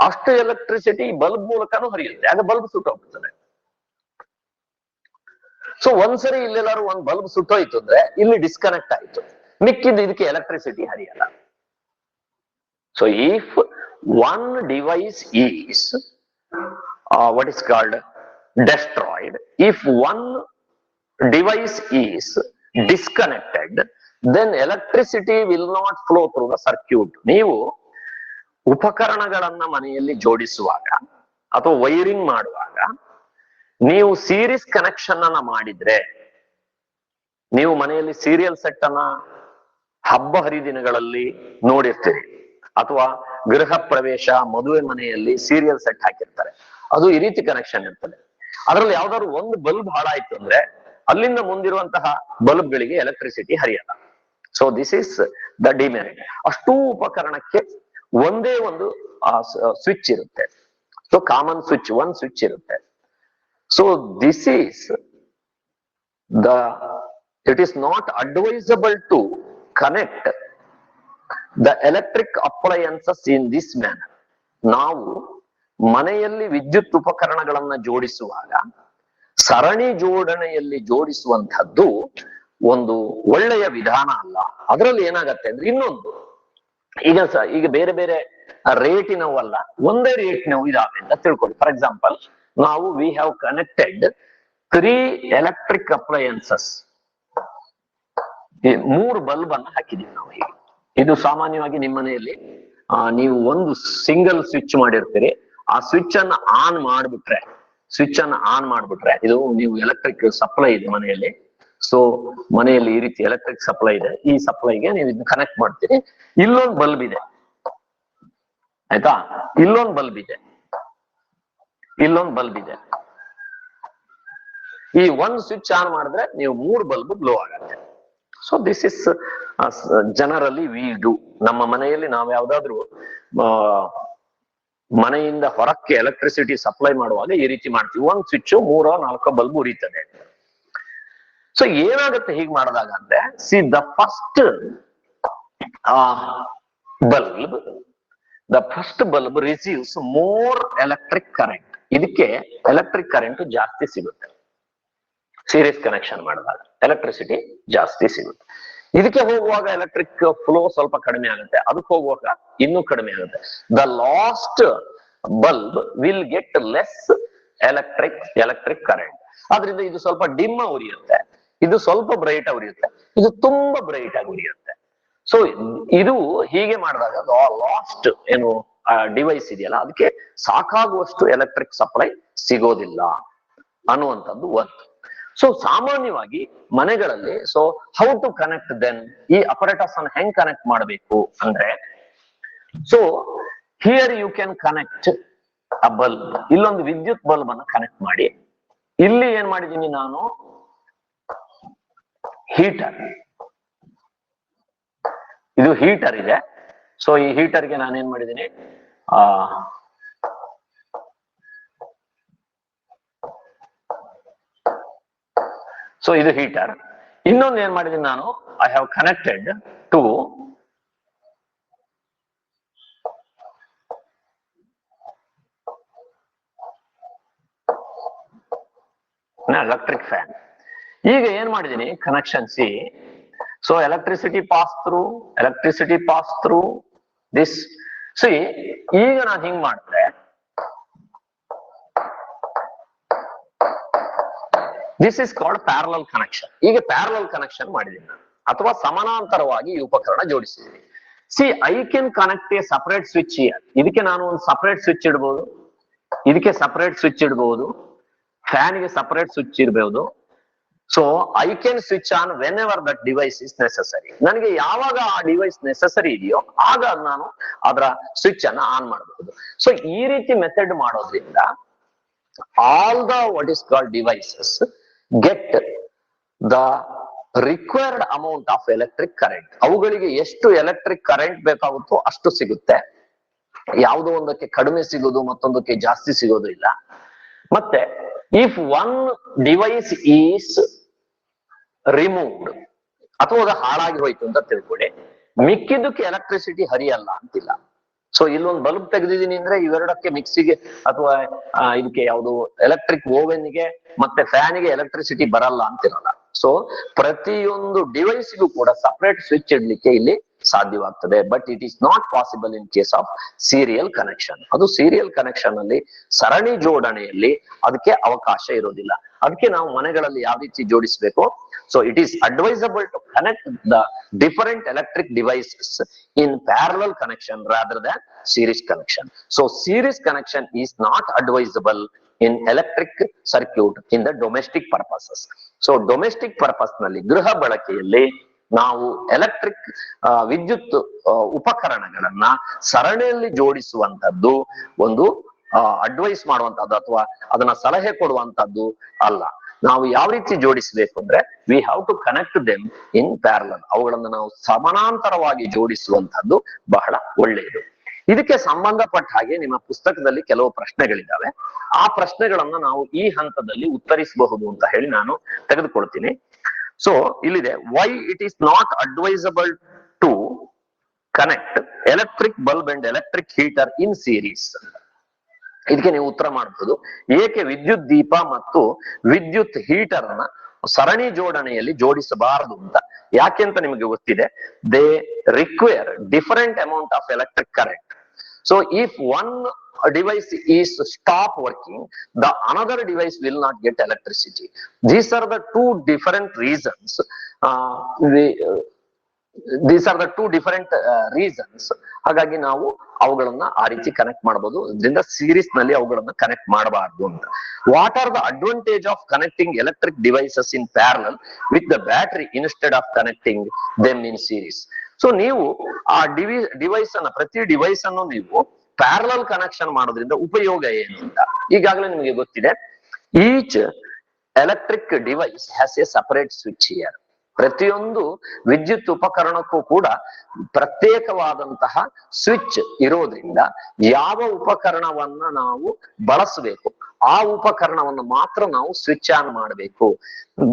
ಅಷ್ಟು ಎಲೆಕ್ಟ್ರಿಸಿಟಿ ಬಲ್ಬ್ ಮೂಲಕನೂ ಹರಿಯುತ್ತೆ. ಆಗ ಬಲ್ಬ್ ಸುಟ್ಟೋಗ್ತದೆ. ಸೊ ಒಂದ್ಸರಿ ಇಲ್ಲೆಲ್ಲಾರು ಒಂದ್ ಬಲ್ಬ್ ಸುಟ್ಟೋಯ್ತು ಅಂದ್ರೆ ಇಲ್ಲಿ ಡಿಸ್ಕನೆಕ್ಟ್ ಆಯ್ತು, ಮಿಕ್ಕಿದ್ದು ಇದಕ್ಕೆ ಎಲೆಕ್ಟ್ರಿಸಿಟಿ ಹರಿಯಲ್ಲ. So if one device is what is called destroyed, if one device is disconnected, then electricity will not flow through the circuit. ನೀವು ಉಪಕರಣಗಳನ್ನ ಮನೆಯಲ್ಲಿ ಜೋಡಿಸುವಾಗ ಅಥವಾ ವೈರಿಂಗ್ ಮಾಡುವಾಗ ನೀವು ಸೀರೀಸ್ ಕನೆಕ್ಷನ್ ಅನ್ನ ಮಾಡಿದ್ರೆ, ನೀವು ಮನೆಯಲ್ಲಿ ಸೀರಿಯಲ್ ಸೆಟ್ ಅನ್ನ ಹಬ್ಬ ಹರಿದಿನಗಳಲ್ಲಿ ನೋಡಿರ್ತೀರಿ, ಅಥವಾ ಗೃಹ ಪ್ರವೇಶ, ಮದುವೆ ಮನೆಯಲ್ಲಿ ಸೀರಿಯಲ್ ಸೆಟ್ ಹಾಕಿರ್ತಾರೆ. ಅದು ಈ ರೀತಿ ಕನೆಕ್ಷನ್ ಇರ್ತದೆ. ಅದರಲ್ಲಿ ಯಾವ್ದಾದ್ರು ಒಂದು ಬಲ್ಬ್ ಹಾಳಾಯ್ತು ಅಂದ್ರೆ ಅಲ್ಲಿಂದ ಮುಂದಿರುವಂತಹ ಬಲ್ಬ್ ಗಳಿಗೆ ಎಲೆಕ್ಟ್ರಿಸಿಟಿ ಹರಿಯಲ್ಲ. So this is the demerit. ಅಷ್ಟೂ ಉಪಕರಣಕ್ಕೆ ಒಂದೇ ಒಂದು ಸ್ವಿಚ್ ಇರುತ್ತೆ. ಸೊ ಕಾಮನ್ ಸ್ವಿಚ್, ಒಂದ್ ಸ್ವಿಚ್ ಇರುತ್ತೆ. So this is it is not advisable to connect the electric appliances in this manner. ನಾವು ಮನೆಯಲ್ಲಿ ವಿದ್ಯುತ್ ಉಪಕರಣಗಳನ್ನ ಜೋಡಿಸುವಾಗ ಸರಣಿ ಜೋಡಣೆಯಲ್ಲಿ ಜೋಡಿಸುವಂತಹದ್ದು ಒಂದು ಒಳ್ಳೆಯ ವಿಧಾನ ಅಲ್ಲ. ಅದರಲ್ಲಿ ಏನಾಗತ್ತೆ ಅಂದ್ರೆ ಇನ್ನೊಂದು, ಈಗ ಬೇರೆ ಬೇರೆ ರೇಟಿನವಲ್ಲ, ಒಂದೇ ರೇಟಿನವು ಇದಾವೆ ಅಂತ ತಿಳ್ಕೊಳ್ಳಿ. ಫಾರ್ ಎಕ್ಸಾಂಪಲ್, ನಾವು we have connected 3 electric appliances. 3 bulb ಅನ್ನ ಹಾಕಿದೀವಿ ನಾವು. ಹೀಗೆ ಇದು ಸಾಮಾನ್ಯವಾಗಿ ನಿಮ್ಮ ಮನೆಯಲ್ಲಿ ನೀವು ಒಂದು ಸಿಂಗಲ್ ಸ್ವಿಚ್ ಮಾಡಿರ್ತೀರಿ. ಆ ಸ್ವಿಚ್ ಅನ್ನ ಆನ್ ಮಾಡ್ಬಿಟ್ರೆ, ಇದು ನೀವು ಎಲೆಕ್ಟ್ರಿಕ್ ಸಪ್ಲೈ ಇದೆ ಮನೆಯಲ್ಲಿ. ಸೊ ಮನೆಯಲ್ಲಿ ಈ ರೀತಿ ಎಲೆಕ್ಟ್ರಿಕ್ ಸಪ್ಲೈ ಇದೆ. ಈ ಸಪ್ಲೈಗೆ ನೀವು ಇದನ್ನ ಕನೆಕ್ಟ್ ಮಾಡ್ತೀರಿ. ಇಲ್ಲೊಂದು ಬಲ್ಬ್ ಇದೆ, ಆಯ್ತಾ? ಇಲ್ಲೊಂದು ಬಲ್ಬ್ ಇದೆ. ಈ ಒಂದು ಸ್ವಿಚ್ ಆನ್ ಮಾಡಿದ್ರೆ ನೀವು 3 ಬಲ್ಬ್ ಗ್ಲೋ ಆಗತ್ತೆ. So this is generally we do. ನಮ್ಮ ಮನೆಯಲ್ಲಿ ನಾವು ಯಾವ್ದಾದ್ರು ಮನೆಯಿಂದ ಹೊರಕ್ಕೆ ಎಲೆಕ್ಟ್ರಿಸಿಟಿ ಸಪ್ಲೈ ಮಾಡುವಾಗ ಈ ರೀತಿ ಮಾಡ್ತೀವಿ. ಒಂದ್ ಸ್ವಿಚ್ 3-4 ಬಲ್ಬ್ ಉರಿತದೆ. ಸೊ ಏನಾಗುತ್ತೆ ಹೀಗೆ ಮಾಡಿದಾಗ ಅಂದ್ರೆ, C the first bulb receives more electric current. ಇದಕ್ಕೆ ಎಲೆಕ್ಟ್ರಿಕ್ ಕರೆಂಟ್ ಜಾಸ್ತಿ ಸಿಗುತ್ತೆ. ಸೀರೀಸ್ ಕನೆಕ್ಷನ್ ಮಾಡಿದಾಗ ಎಲೆಕ್ಟ್ರಿಸಿಟಿ ಜಾಸ್ತಿ ಸಿಗುತ್ತೆ. ಇದಕ್ಕೆ ಹೋಗುವಾಗ ಎಲೆಕ್ಟ್ರಿಕ್ ಫ್ಲೋ ಸ್ವಲ್ಪ ಕಡಿಮೆ ಆಗುತ್ತೆ, ಅದಕ್ಕೆ ಹೋಗುವಾಗ ಇನ್ನೂ ಕಡಿಮೆ ಆಗುತ್ತೆ. The last bulb will get less electric current. ಆದ್ರಿಂದ ಇದು ಸ್ವಲ್ಪ ಡಿಮ್ ಉರಿಯುತ್ತೆ, ಇದು ಸ್ವಲ್ಪ ಬ್ರೈಟ್ ಉರಿಯುತ್ತೆ, ಇದು ತುಂಬಾ ಬ್ರೈಟ್ ಆಗಿ ಉರಿಯುತ್ತೆ. ಸೊ ಇದು ಹೀಗೆ ಮಾಡಿದಾಗ ಲಾಸ್ಟ್ ಏನು ಡಿವೈಸ್ ಇದೆಯಲ್ಲ, ಅದಕ್ಕೆ ಸಾಕಾಗುವಷ್ಟು ಎಲೆಕ್ಟ್ರಿಕ್ ಸಪ್ಲೈ ಸಿಗೋದಿಲ್ಲ ಅನ್ನುವಂಥದ್ದು ಒಂದು. ಸೊ ಸಾಮಾನ್ಯವಾಗಿ ಮನೆಗಳಲ್ಲಿ, so how to connect then, ಈ ಅಪರೇಟರ್ಸ್ ಅನ್ನು ಹೆಂಗ್ ಕನೆಕ್ಟ್ ಮಾಡಬೇಕು ಅಂದ್ರೆ, so here you can connect a bulb. ಇಲ್ಲೊಂದು ವಿದ್ಯುತ್ ಬಲ್ಬ್ ಅನ್ನು ಕನೆಕ್ಟ್ ಮಾಡಿ. ಇಲ್ಲಿ ಏನ್ ಮಾಡಿದೀನಿ ನಾನು, ಹೀಟರ್. ಇದು ಹೀಟರ್ ಇದೆ. ಸೊ ಈ ಹೀಟರ್ಗೆ ನಾನು ಏನ್ ಮಾಡಿದ್ದೀನಿ, ಸೊ ಇದು ಹೀಟರ್. ಇನ್ನೊಂದು ಏನ್ ಮಾಡಿದೀನಿ ನಾನು, I have connected to electric fan. ಈಗ ಏನ್ ಮಾಡಿದೀನಿ connection see. So electricity pass through this. See ಈಗ ನಾನು ಹಿಂಗ್ ಮಾಡಿದ್ರೆ this is called parallel connection. ಈಗ ಪ್ಯಾರಲಲ್ ಕನೆಕ್ಷನ್ ಮಾಡಿದೀನಿ ನಾನು, ಅಥವಾ ಸಮಾನಾಂತರವಾಗಿ ಈ ಉಪಕರಣ ಜೋಡಿಸಿದೀನಿ. See I can connect a separate switch here. ಇದಕ್ಕೆ ನಾನು ಒಂದು ಸಪರೇಟ್ ಸ್ವಿಚ್ ಇಡಬಹುದು, ಇದಕ್ಕೆ ಸಪರೇಟ್ ಸ್ವಿಚ್ ಇಡಬಹುದು, ಫ್ಯಾನ್ ಗೆ ಸಪರೇಟ್ ಸ್ವಿಚ್ ಇರಬಹುದು. So I can switch on when ever that device is necessary. ನನಗೆ ಯಾವಾಗ ಆ ಡಿವೈಸ್ ನೆಸೆಸರಿ ಇದೆಯೋ ಆಗ ನಾನು ಅದರ ಸ್ವಿಚ್ ಅನ್ನ ಆನ್ ಮಾಡಬಹುದು. ಸೊ ಈ ರೀತಿ ಮೆಥಡ್ ಮಾಡೋದ್ರಿಂದ all the what is called devices get the required amount of electric current. ಅವುಗಳಿಗೆ ಎಷ್ಟು ಎಲೆಕ್ಟ್ರಿಕ್ ಕರೆಂಟ್ ಬೇಕಾಗುತ್ತೋ ಅಷ್ಟು ಸಿಗುತ್ತೆ. ಯಾವುದೋ ಒಂದಕ್ಕೆ ಕಡಿಮೆ ಸಿಗೋದು ಮತ್ತೊಂದಕ್ಕೆ ಜಾಸ್ತಿ ಸಿಗೋದು ಇಲ್ಲ. ಮತ್ತೆ if one device is removed, ಅಥವಾ ಅದು ಹಾಳಾಗಿ ಹೋಯ್ತು ಅಂತ ತಿಳ್ಕೊಳ್ಳಿ, ಮಿಕ್ಕಿದ್ದಕ್ಕೆ ಎಲೆಕ್ಟ್ರಿಸಿಟಿ ಹರಿಯಲ್ಲ ಅಂತಿಲ್ಲ. ಸೊ ಇಲ್ಲೊಂದು ಬಲ್ಬ್ ತೆಗೆದಿದ್ದೀನಿ ಅಂದ್ರೆ ಇವೆರಡಕ್ಕೆ ಮಿಕ್ಸಿಗೆ ಅಥವಾ ಇದಕ್ಕೆ ಯಾವುದು ಎಲೆಕ್ಟ್ರಿಕ್ ಓವೆನ್ಗೆ ಮತ್ತೆ ಫ್ಯಾನ್ಗೆ ಎಲೆಕ್ಟ್ರಿಸಿಟಿ ಬರಲ್ಲ ಅಂತಿರಲ್ಲ. ಸೊ ಪ್ರತಿಯೊಂದು ಡಿವೈಸ್ಗೂ ಕೂಡ ಸಪರೇಟ್ ಸ್ವಿಚ್ ಇಡ್ಲಿಕ್ಕೆ ಇಲ್ಲಿ ಸಾಧ್ಯವಾಗ್ತದೆ. But it is not possible in case of serial connection. ಅದು ಸೀರಿಯಲ್ ಕನೆಕ್ಷನ್ ಅಲ್ಲಿ ಸರಣಿ ಜೋಡಣೆಯಲ್ಲಿ ಅದಕ್ಕೆ ಅವಕಾಶ ಇರೋದಿಲ್ಲ. ಅದಕ್ಕೆ ನಾವು ಮನೆಗಳಲ್ಲಿ ಯಾವ ರೀತಿ ಜೋಡಿಸಬೇಕು. So it is advisable to connect the different electric devices in parallel connection rather than series connection. So series connection is not advisable in electric circuit in the domestic purposes. So domestic purpose nalli ಗೃಹ ಬಳಕೆಯಲ್ಲಿ ನಾವು ಎಲೆಕ್ಟ್ರಿಕ್ ವಿದ್ಯುತ್ ಉಪಕರಣಗಳನ್ನ ಸರಣಿಯಲ್ಲಿ ಜೋಡಿಸುವಂತದ್ದು ಒಂದು ಅಡ್ವೈಸ್ ಮಾಡುವಂತದ್ದು ಅಥವಾ ಅದನ್ನ ಸಲಹೆ ಕೊಡುವಂತದ್ದು ಅಲ್ಲ. ನಾವು ಯಾವ ರೀತಿ ಜೋಡಿಸಬೇಕು ಅಂದ್ರೆ we have to connect them in parallel. ಅವುಗಳನ್ನ ನಾವು ಸಮಾನಾಂತರವಾಗಿ ಜೋಡಿಸುವಂತದ್ದು ಬಹಳ ಒಳ್ಳೆಯದು. ಇದಕ್ಕೆ ಸಂಬಂಧಪಟ್ಟ ಹಾಗೆ ನಿಮ್ಮ ಪುಸ್ತಕದಲ್ಲಿ ಕೆಲವು ಪ್ರಶ್ನೆಗಳಿದ್ದಾವೆ. ಆ ಪ್ರಶ್ನೆಗಳನ್ನ ನಾವು ಈ ಹಂತದಲ್ಲಿ ಉತ್ತರಿಸಬಹುದು ಅಂತ ಹೇಳಿ ನಾನು ತೆಗೆದುಕೊಳ್ತೀನಿ. ಸೊ ಇಲ್ಲಿದೆ, why it is not advisable to connect electric bulb and electric heater in series. ಇದಕ್ಕೆ ನೀವು ಉತ್ತರ ಮಾಡಬಹುದು, ಏಕೆ ವಿದ್ಯುತ್ ದೀಪ ಮತ್ತು ವಿದ್ಯುತ್ ಹೀಟರ್ ಅನ್ನ ಸರಣಿ ಜೋಡಣೆಯಲ್ಲಿ ಜೋಡಿಸಬಾರದು ಅಂತ. ಯಾಕೆ ಅಂತ ನಿಮಗೆ ಗೊತ್ತಿದೆ, they require different amount of electric current. So if one device is stop working, the another device will not get electricity. These are the two different reasons. These are the two different reasons. ಹಾಗಾಗಿ ನಾವು ಅವುಗಳನ್ನ ಆ ರೀತಿ ಕನೆಕ್ಟ್ ಮಾಡಬಹುದು. ಇದರಿಂದ ಸೀರೀಸ್ ನಲ್ಲಿ ಅವುಗಳನ್ನ ಕನೆಕ್ಟ್ ಮಾಡಬಾರದು ಅಂತ. What are the advantage of connecting electric devices in parallel with the battery instead of connecting them in series. So ನೀವು ಆ ಡಿವೈಸ್ ಅನ್ನ, ಪ್ರತಿ ಡಿವೈಸ್ ಅನ್ನು ನೀವು ಪ್ಯಾರಲಲ್ ಕನೆಕ್ಷನ್ ಮಾಡೋದ್ರಿಂದ ಉಪಯೋಗ ಏನು ಅಂತ ಈಗಾಗಲೇ ನಿಮಗೆ ಗೊತ್ತಿದೆ. Each electric device has A separate switch here. ಪ್ರತಿಯೊಂದು ವಿದ್ಯುತ್ ಉಪಕರಣಕ್ಕೂ ಕೂಡ ಪ್ರತ್ಯೇಕವಾದಂತಹ ಸ್ವಿಚ್ ಇರೋದ್ರಿಂದ ಯಾವ ಉಪಕರಣವನ್ನ ನಾವು ಬಳಸಬೇಕು ಆ ಉಪಕರಣವನ್ನು ಮಾತ್ರ ನಾವು ಸ್ವಿಚ್ ಆನ್ ಮಾಡಬೇಕು.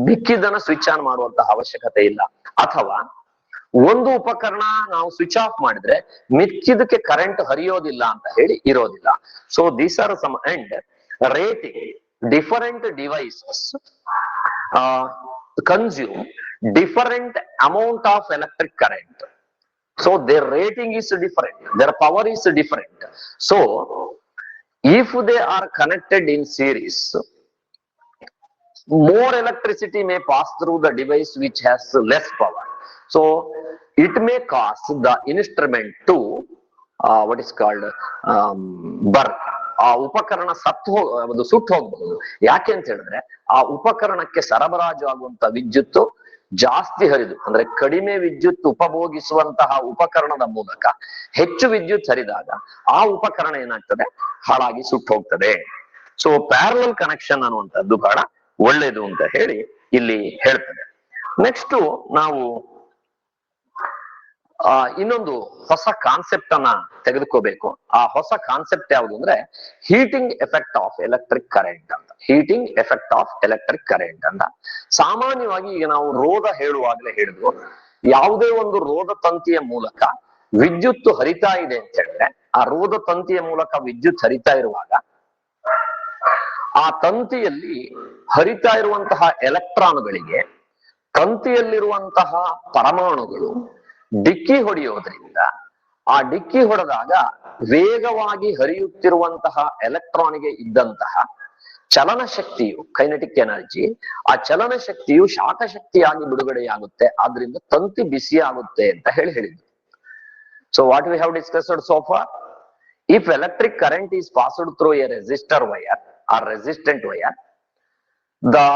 ಮಿಕ್ಕಿದ್ದನ್ನ ಸ್ವಿಚ್ ಆನ್ ಮಾಡುವಂತಹ ಅವಶ್ಯಕತೆ ಇಲ್ಲ. ಅಥವಾ ಒಂದು ಉಪಕರಣ ನಾವು ಸ್ವಿಚ್ ಆಫ್ ಮಾಡಿದ್ರೆ ಮಿಕ್ಕಿದಕ್ಕೆ ಕರೆಂಟ್ ಹರಿಯೋದಿಲ್ಲ ಅಂತ ಹೇಳಿ ಇರೋದಿಲ್ಲ. So these are some and rating different devices consume different amount of electric current. So their rating is different, their power is different. So if they are connected in series, more electricity may pass through the device which has less power. So it may cause the instrument to what is called burn. ಆ ಉಪಕರಣ ಸುಟ್ಟು ಹೋಗಬಹುದು. ಯಾಕೆ ಅಂತ ಹೇಳಿದ್ರೆ ಆ ಉಪಕರಣಕ್ಕೆ ಸರಬರಾಜು ಆಗುವಂತ ವಿದ್ಯುತ್ತು ಜಾಸ್ತಿ ಹರಿದು, ಅಂದ್ರೆ ಕಡಿಮೆ ವಿದ್ಯುತ್ ಉಪಭೋಗಿಸುವಂತಹ ಉಪಕರಣದ ಮೂಲಕ ಹೆಚ್ಚು ವಿದ್ಯುತ್ ಹರಿದಾಗ ಆ ಉಪಕರಣ ಏನಾಗ್ತದೆ, ಹಾಳಾಗಿ ಸುಟ್ಟು ಹೋಗ್ತದೆ. ಸೊ ಪ್ಯಾರಲಲ್ ಕನೆಕ್ಷನ್ ಅನ್ನುವಂಥದ್ದು ಬಹಳ ಒಳ್ಳೇದು ಅಂತ ಹೇಳಿ ಇಲ್ಲಿ ಹೇಳ್ತದೆ. ನೆಕ್ಸ್ಟ್ ನಾವು ಇನ್ನೊಂದು ಹೊಸ ಕಾನ್ಸೆಪ್ಟ್ ಅನ್ನ ತೆಗೆದುಕೋಬೇಕು. ಆ ಹೊಸ ಕಾನ್ಸೆಪ್ಟ್ ಯಾವುದು ಅಂದ್ರೆ heating effect of electric current ಅಂತ. Heating effect of electric current ಅಂತ. ಸಾಮಾನ್ಯವಾಗಿ ಈಗ ನಾವು ರೋಧ ಹೇಳುವಾಗಲೇ ಹೇಳಿದ್ವು, ಯಾವುದೇ ಒಂದು ರೋಧ ತಂತಿಯ ಮೂಲಕ ವಿದ್ಯುತ್ ಹರಿತಾ ಇದೆ ಅಂತ ಹೇಳಿದ್ರೆ, ಆ ರೋಧ ತಂತಿಯ ಮೂಲಕ ವಿದ್ಯುತ್ ಹರಿತಾ ಇರುವಾಗ ಆ ತಂತಿಯಲ್ಲಿ ಹರಿತಾ ಇರುವಂತಹ ಎಲೆಕ್ಟ್ರಾನ್ಗಳಿಗೆ ತಂತಿಯಲ್ಲಿರುವಂತಹ ಪರಮಾಣುಗಳು ಡಿಕ್ಕಿ ಹೊಡೆಯೋದ್ರಿಂದ, ಆ ಡಿಕ್ಕಿ ಹೊಡೆದಾಗ ವೇಗವಾಗಿ ಹರಿಯುತ್ತಿರುವಂತಹ ಎಲೆಕ್ಟ್ರಾನ್ಗೆ ಇದ್ದಂತಹ ಚಲನ ಶಕ್ತಿಯು, ಕೈನೆಟಿಕ್ ಎನರ್ಜಿ, ಆ ಚಲನ ಶಕ್ತಿಯು ಶಾಖ ಶಕ್ತಿಯಾಗಿ ಬಿಡುಗಡೆಯಾಗುತ್ತೆ. ಆದ್ರಿಂದ ತಂತಿ ಬಿಸಿ ಆಗುತ್ತೆ ಅಂತ ಹೇಳಿದ್ರು. So what we have discussed so far, if electric current is passed through a resistor wire or resistant wire, the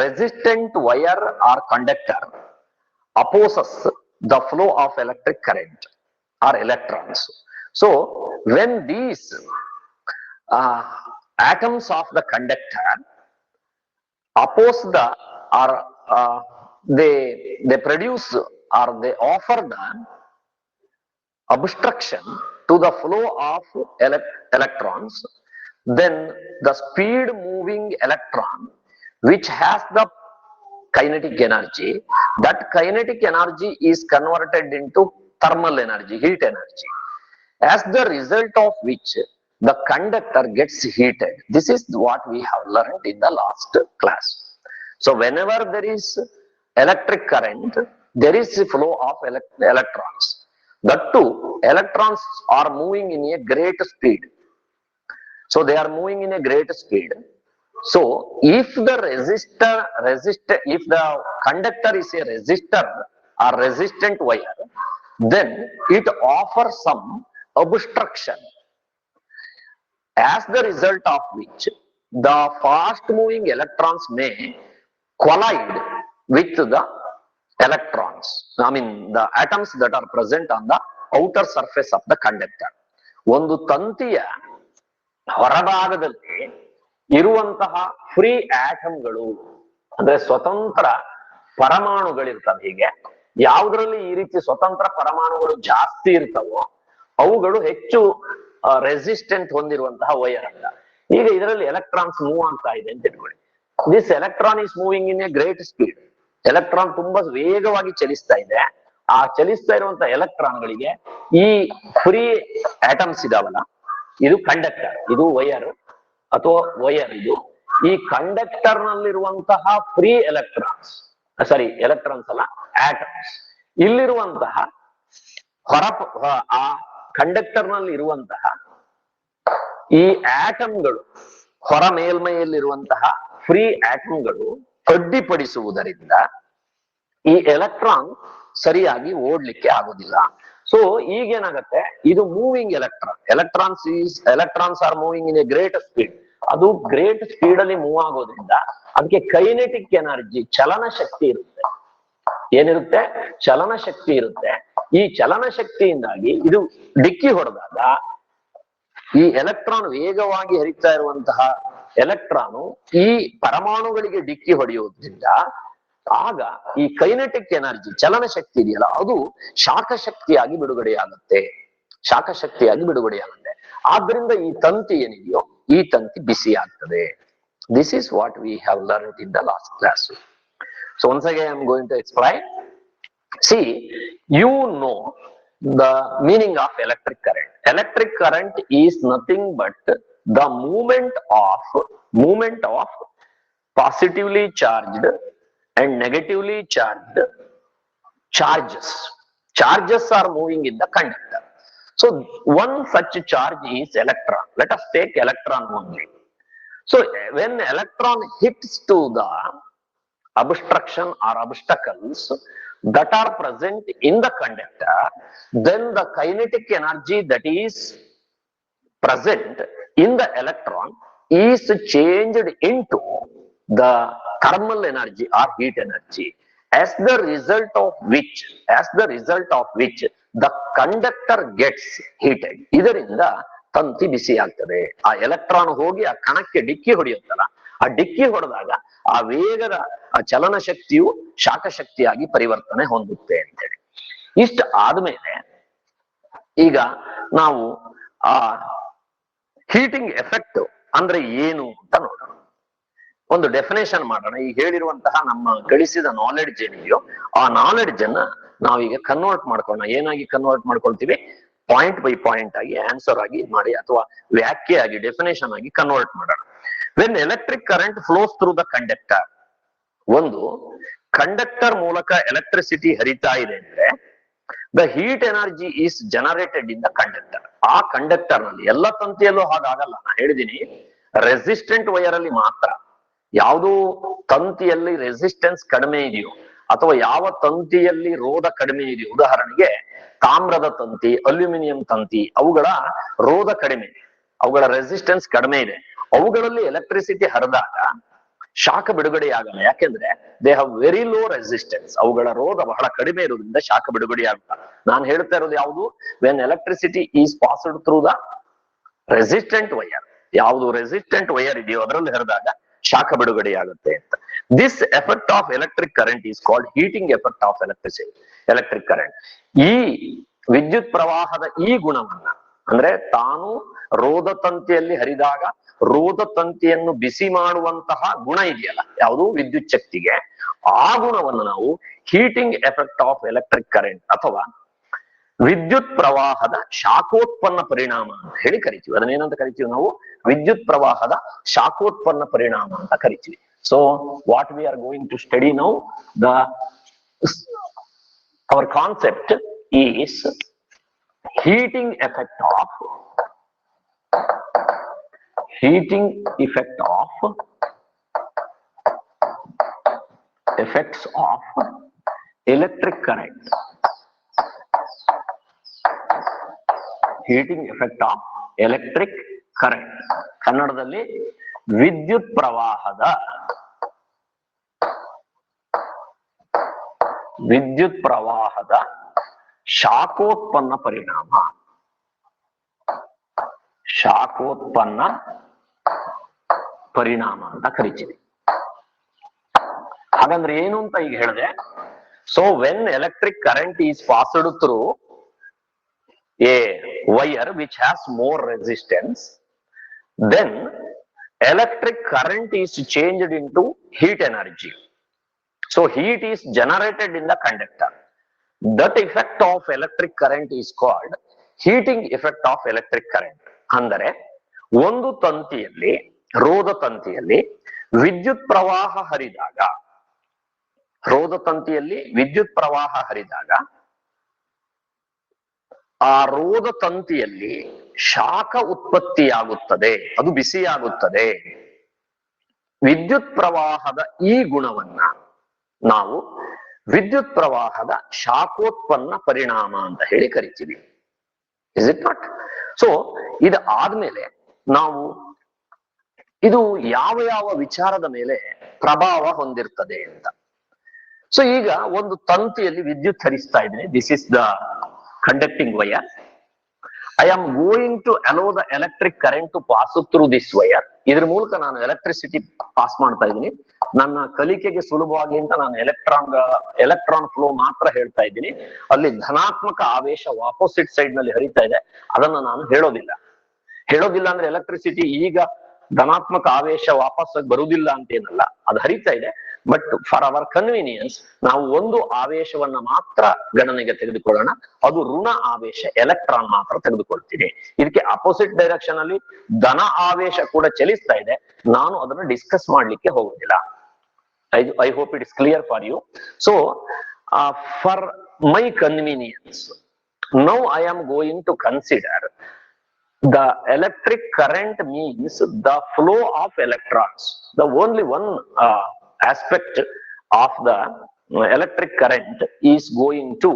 resistant wire or conductor opposes the flow of electric current or electrons. So when these atoms of the conductor oppose the, or they produce or they offer the obstruction to the flow of electrons, then the speed moving electron which has the kinetic energy, that kinetic energy is converted into thermal energy, heat energy, as the result of which the conductor gets heated. This is what we have learned in the last class. So whenever there is electric current, there is a flow of electrons. That too, electrons are moving in a great speed. So they are moving in a great speed. So if the if the conductor is a resistor or resistant wire, then it offers some obstruction, as the result of which the fast moving electrons may collide with the electrons, I mean the atoms that are present on the outer surface of the conductor. ಒಂದು ತಂತಿಯ ಹೊರಭಾಗದಲ್ಲಿ ಇರುವಂತಹ ಫ್ರೀ ಆಟಮ್ಗಳು, ಅಂದ್ರೆ ಸ್ವತಂತ್ರ ಪರಮಾಣುಗಳಿರ್ತವೆ. ಹೀಗೆ ಯಾವುದ್ರಲ್ಲಿ ಈ ರೀತಿ ಸ್ವತಂತ್ರ ಪರಮಾಣುಗಳು ಜಾಸ್ತಿ ಇರ್ತವೋ ಅವುಗಳು ಹೆಚ್ಚು ರೆಸಿಸ್ಟೆಂಟ್ ಹೊಂದಿರುವಂತಹ ವೈರ್ ಅಂತ. ಈಗ ಇದರಲ್ಲಿ ಎಲೆಕ್ಟ್ರಾನ್ಸ್ ಮೂವ್ ಆಗ್ತಾ ಇದೆ ಅಂತ ಇಟ್ಕೊಳ್ಳಿ. This electron is moving in a great speed. Electron ತುಂಬಾ ವೇಗವಾಗಿ ಚಲಿಸ್ತಾ ಇದೆ. ಆ ಚಲಿಸ್ತಾ ಇರುವಂತಹ ಎಲೆಕ್ಟ್ರಾನ್ಗಳಿಗೆ ಈ ಫ್ರೀ ಆಟಮ್ಸ್ ಇದಾವಲ್ಲ, ಇದು ಕಂಡಕ್ಟರ್, ಇದು ವೈರ್ ಅಥವಾ ವೈರ್. ಇದು ಈ ಕಂಡಕ್ಟರ್ ನಲ್ಲಿರುವಂತಹ ಫ್ರೀ ಎಲೆಕ್ಟ್ರಾನ್ಸ್, ಸಾರಿ ಎಲೆಕ್ಟ್ರಾನ್ಸ್ ಅಲ್ಲ, ಆಟಮ್ಸ್. ಇಲ್ಲಿರುವಂತಹ ಆ ಕಂಡಕ್ಟರ್ ನಲ್ಲಿ ಇರುವಂತಹ ಈ ಆಟಮ್ಗಳು, ಹೊರ ಮೇಲ್ಮೈಯಲ್ಲಿರುವಂತಹ ಫ್ರೀ ಆಟಮ್ಗಳು ಅಡ್ಡಿಪಡಿಸುವುದರಿಂದ ಈ ಎಲೆಕ್ಟ್ರಾನ್ ಸರಿಯಾಗಿ ಓಡ್ಲಿಕ್ಕೆ ಆಗೋದಿಲ್ಲ. ಸೊ ಈಗೇನಾಗತ್ತೆ, ಇದು moving electrons are moving in a great speed. ಅದು ಗ್ರೇಟ್ ಸ್ಪೀಡ್ ಅಲ್ಲಿ ಮೂವ್ ಆಗೋದ್ರಿಂದ ಅದಕ್ಕೆ ಕೈನೆಟಿಕ್ ಎನರ್ಜಿ, ಚಲನ ಶಕ್ತಿ ಇರುತ್ತೆ. ಏನಿರುತ್ತೆ? ಚಲನ ಶಕ್ತಿ ಇರುತ್ತೆ. ಈ ಚಲನ ಶಕ್ತಿಯಿಂದಾಗಿ ಇದು ಡಿಕ್ಕಿ ಹೊಡೆದಾಗ ಈ ಎಲೆಕ್ಟ್ರಾನ್, ವೇಗವಾಗಿ ಹರಿತಾ ಇರುವಂತಹ ಎಲೆಕ್ಟ್ರಾನು ಈ ಪರಮಾಣುಗಳಿಗೆ ಡಿಕ್ಕಿ ಹೊಡೆಯೋದ್ರಿಂದ ಆಗ ಈ ಕೈನೆಟಿಕ್ ಎನರ್ಜಿ, ಚಲನ ಶಕ್ತಿ ಇದೆಯಲ್ಲ, ಅದು ಶಾಖ ಶಕ್ತಿಯಾಗಿ ಬಿಡುಗಡೆಯಾಗುತ್ತೆ. ಆದ್ರಿಂದ ಈ ತಂತಿ ಏನಿದೆಯೋ, ಈ ತಂತಿ ಬಿಸಿ ಆಗ್ತದೆ. This is what we have learned in the last class. So once again I am going to explain. See, you know the meaning of electric current. Electric current is nothing but the movement of positively charged and negatively charged charges. Charges are moving in the conductor. So one such charge is electron. Let us take electron only. So when electron hits to the obstruction or obstacles that are present in the conductor, then the kinetic energy that is present in the electron is changed into the thermal energy or heat energy, as the result of which the conductor gets heated. ಇದರಿಂದ ತಂತಿ ಬಿಸಿ ಆಗ್ತದೆ. ಆ ಎಲೆಕ್ಟ್ರಾನ್ ಹೋಗಿ ಆ ಕಣಕ್ಕೆ ಡಿಕ್ಕಿ ಹೊಡೆಯುತ್ತಲ್ಲ, ಆ ಡಿಕ್ಕಿ ಹೊಡೆದಾಗ ಆ ವೇಗದ ಆ ಚಲನ ಶಕ್ತಿಯು ಶಾಖ ಶಕ್ತಿಯಾಗಿ ಪರಿವರ್ತನೆ ಹೊಂದುತ್ತೆ ಅಂತೇಳಿ. ಇಷ್ಟ ಆದ್ಮೇಲೆ ಈಗ ನಾವು ಆ ಹೀಟಿಂಗ್ ಎಫೆಕ್ಟ್ ಅಂದ್ರೆ ಏನು ಅಂತ ನೋಡೋಣ. ಒಂದು ಡೆಫಿನೇಷನ್ ಮಾಡೋಣ. ಈಗ ಹೇಳಿರುವಂತಹ ನಮ್ಮ ಗಳಿಸಿದ ನಾಲೆಡ್ಜ್ ಏನಿದೆಯೋ ಆ ನಾಲೆಡ್ಜ್ ಅನ್ನ ನಾವೀಗ ಕನ್ವರ್ಟ್ ಮಾಡ್ಕೊಳ್ಳೋಣ. ಏನಾಗಿ ಕನ್ವರ್ಟ್ ಮಾಡ್ಕೊಳ್ತೀವಿ? ಪಾಯಿಂಟ್ ಬೈ ಪಾಯಿಂಟ್ ಆಗಿ ಆನ್ಸರ್ ಆಗಿ ಮಾಡಿ ಅಥವಾ ವ್ಯಾಖ್ಯೆ ಆಗಿ ಡೆಫಿನೇಷನ್ ಆಗಿ ಕನ್ವರ್ಟ್ ಮಾಡೋಣ. When electric current flows through the conductor, ಒಂದು ಕಂಡಕ್ಟರ್ ಮೂಲಕ ಎಲೆಕ್ಟ್ರಿಸಿಟಿ ಹರಿತಾ ಇದೆ ಅಂದ್ರೆ the heat energy is generated in the conductor. ಆ ಕಂಡಕ್ಟರ್ ನಲ್ಲಿ ಎಲ್ಲ ತಂತಿಯಲ್ಲೂ ಹಾಗಾಗಲ್ಲ. ನಾನು ಹೇಳಿದೀನಿ ರೆಸಿಸ್ಟೆಂಟ್ ವೈರ್ ಅಲ್ಲಿ ಮಾತ್ರ. ಯಾವುದು ತಂತಿಯಲ್ಲಿ ರೆಸಿಸ್ಟೆನ್ಸ್ ಕಡಿಮೆ ಇದೆಯೋ ಅಥವಾ ಯಾವ ತಂತಿಯಲ್ಲಿ ರೋಧ ಕಡಿಮೆ ಇದೆಯೋ, ಉದಾಹರಣೆಗೆ ತಾಮ್ರದ ತಂತಿ, ಅಲ್ಯೂಮಿನಿಯಂ ತಂತಿ, ಅವುಗಳ ರೋಧ ಕಡಿಮೆ, ಅವುಗಳ ರೆಸಿಸ್ಟೆನ್ಸ್ ಕಡಿಮೆ ಇದೆ, ಅವುಗಳಲ್ಲಿ ಎಲೆಕ್ಟ್ರಿಸಿಟಿ ಹರಿದಾಗ ಶಾಖ ಬಿಡುಗಡೆಯಾಗಲ್ಲ. ಯಾಕೆಂದ್ರೆ they have very low resistance. ಅವುಗಳ ರೋಧ ಬಹಳ ಕಡಿಮೆ ಇರೋದ್ರಿಂದ ಶಾಖ ಬಿಡುಗಡೆಯಾಗಲ್ಲ. ನಾನು ಹೇಳ್ತಾ ಇರೋದು ಯಾವುದು? When electricity is passed through the resistant wire, ಯಾವುದು ರೆಸಿಸ್ಟೆಂಟ್ ವೈರ್ ಇದೆಯೋ ಅದರಲ್ಲಿ ಹರಿದಾಗ ಶಾಖ ಬಿಡುಗಡೆಯಾಗುತ್ತೆ ಅಂತ. This effect of electric current is called heating effect of electric current. ಈ ವಿದ್ಯುತ್ ಪ್ರವಾಹದ ಈ ಗುಣವನ್ನ, ಅಂದ್ರೆ ತಾನು ರೋಧ ತಂತಿಯಲ್ಲಿ ಹರಿದಾಗ ರೋಧ ತಂತಿಯನ್ನು ಬಿಸಿ ಮಾಡುವಂತಹ ಗುಣ ಇದೆಯಲ್ಲ, ಯಾವುದು? ವಿದ್ಯುತ್ ಶಕ್ತಿಗೆ. ಆ ಗುಣವನ್ನು ನಾವು heating effect of electric current ಅಥವಾ ವಿದ್ಯುತ್ ಪ್ರವಾಹದ ಶಾಖೋತ್ಪನ್ನ ಪರಿಣಾಮ ಅಂತ ಹೇಳಿ ಕರಿತೀವಿ. ಅದನ್ನೇನಂತ ಕರಿತೀವಿ ನಾವು? ವಿದ್ಯುತ್ ಪ್ರವಾಹದ ಶಾಖೋತ್ಪನ್ನ ಪರಿಣಾಮ ಅಂತ ಕರಿತೀವಿ. So what we are going to study now, our concept is heating effect of effects of electric current. Heating effect of electric current. ಕನ್ನಡದಲ್ಲಿ ವಿದ್ಯುತ್ ಪ್ರವಾಹದ ಶಾಖೋತ್ಪನ್ನ ಪರಿಣಾಮ ಅಂತ ಕರಿತೀವಿ. ಹಾಗಂದ್ರೆ ಏನು ಅಂತ ಈಗ ಹೇಳಿದೆ. So when electric current is passed through A wire which has more resistance, then electric current is changed into heat energy. So heat is generated in the conductor. That effect of electric current is called heating effect of electric current. ಅಂದರೆ ಒಂದು ತಂತಿಯಲ್ಲಿ, ರೋಧ ತಂತಿಯಲ್ಲಿ ವಿದ್ಯುತ್ ಪ್ರವಾಹ ಹರಿದಾಗ, ಆ ರೋಧ ತಂತಿಯಲ್ಲಿ ಶಾಖ ಉತ್ಪತ್ತಿಯಾಗುತ್ತದೆ, ಅದು ಬಿಸಿಯಾಗುತ್ತದೆ. ವಿದ್ಯುತ್ ಪ್ರವಾಹದ ಈ ಗುಣವನ್ನ ನಾವು ವಿದ್ಯುತ್ ಪ್ರವಾಹದ ಶಾಖೋತ್ಪನ್ನ ಪರಿಣಾಮ ಅಂತ ಹೇಳಿ ಕರಿತೀವಿ. Is it not? ಸೊ ಇದು ಆದ್ಮೇಲೆ ನಾವು ಇದು ಯಾವ ಯಾವ ವಿಚಾರದ ಮೇಲೆ ಪ್ರಭಾವ ಹೊಂದಿರ್ತದೆ ಅಂತ. ಸೊ ಈಗ ಒಂದು ತಂತಿಯಲ್ಲಿ ವಿದ್ಯುತ್ ಹರಿಸ್ತಾ ಇದ್ದೀನಿ. This is the conducting wire. I am going to allow the electric current to pass through this wire. ಇದ್ರ ಮೂಲಕ ನಾನು ಎಲೆಕ್ಟ್ರಿಸಿಟಿ ಪಾಸ್ ಮಾಡ್ತಾ ಇದ್ದೀನಿ. ನನ್ನ ಕಲಿಕೆಗೆ ಸುಲಭವಾಗಿ ಅಂತ ನಾನು ಎಲೆಕ್ಟ್ರಾನ್ ಫ್ಲೋ ಮಾತ್ರ ಹೇಳ್ತಾ ಇದ್ದೀನಿ. ಅಲ್ಲಿ ಧನಾತ್ಮಕ ಆವೇಶ ಆಪೋಸಿಟ್ ಸೈಡ್ ನಲ್ಲಿ ಹರಿತಾ ಇದೆ, ಅದನ್ನ ನಾನು ಹೇಳೋದಿಲ್ಲ ಅಂದ್ರೆ ಎಲೆಕ್ಟ್ರಿಸಿಟಿ ಈಗ ಧನಾತ್ಮಕ ಆವೇಶ ವಾಪಸ್ ಬರುವುದಿಲ್ಲ ಅಂತೇನಲ್ಲ, ಅದು ಹರಿತಾ ಇದೆ. ಬಟ್ ಫಾರ್ ಅವರ್ ಕನ್ವೀನಿಯನ್ಸ್ ನಾವು ಒಂದು ಆವೇಶವನ್ನ ಮಾತ್ರ ಗಣನೆಗೆ ತೆಗೆದುಕೊಳ್ಳೋಣ, ಅದು ಋಣ ಆವೇಶ, ಎಲೆಕ್ಟ್ರಾನ್ ಮಾತ್ರ ತೆಗೆದುಕೊಳ್ತೀನಿ. ಇದಕ್ಕೆ ಅಪೋಸಿಟ್ ಡೈರೆಕ್ಷನ್ ಅಲ್ಲಿ ಧನ ಆವೇಶ ಕೂಡ ಚಲಿಸ್ತಾ ಇದೆ, ನಾನು ಅದನ್ನು ಡಿಸ್ಕಸ್ ಮಾಡ್ಲಿಕ್ಕೆ ಹೋಗುದಿಲ್ಲ. I hope it is clear for you. So for my convenience now I am going to consider the electric current means the flow of electrons. The only one aspect of the electric current is going to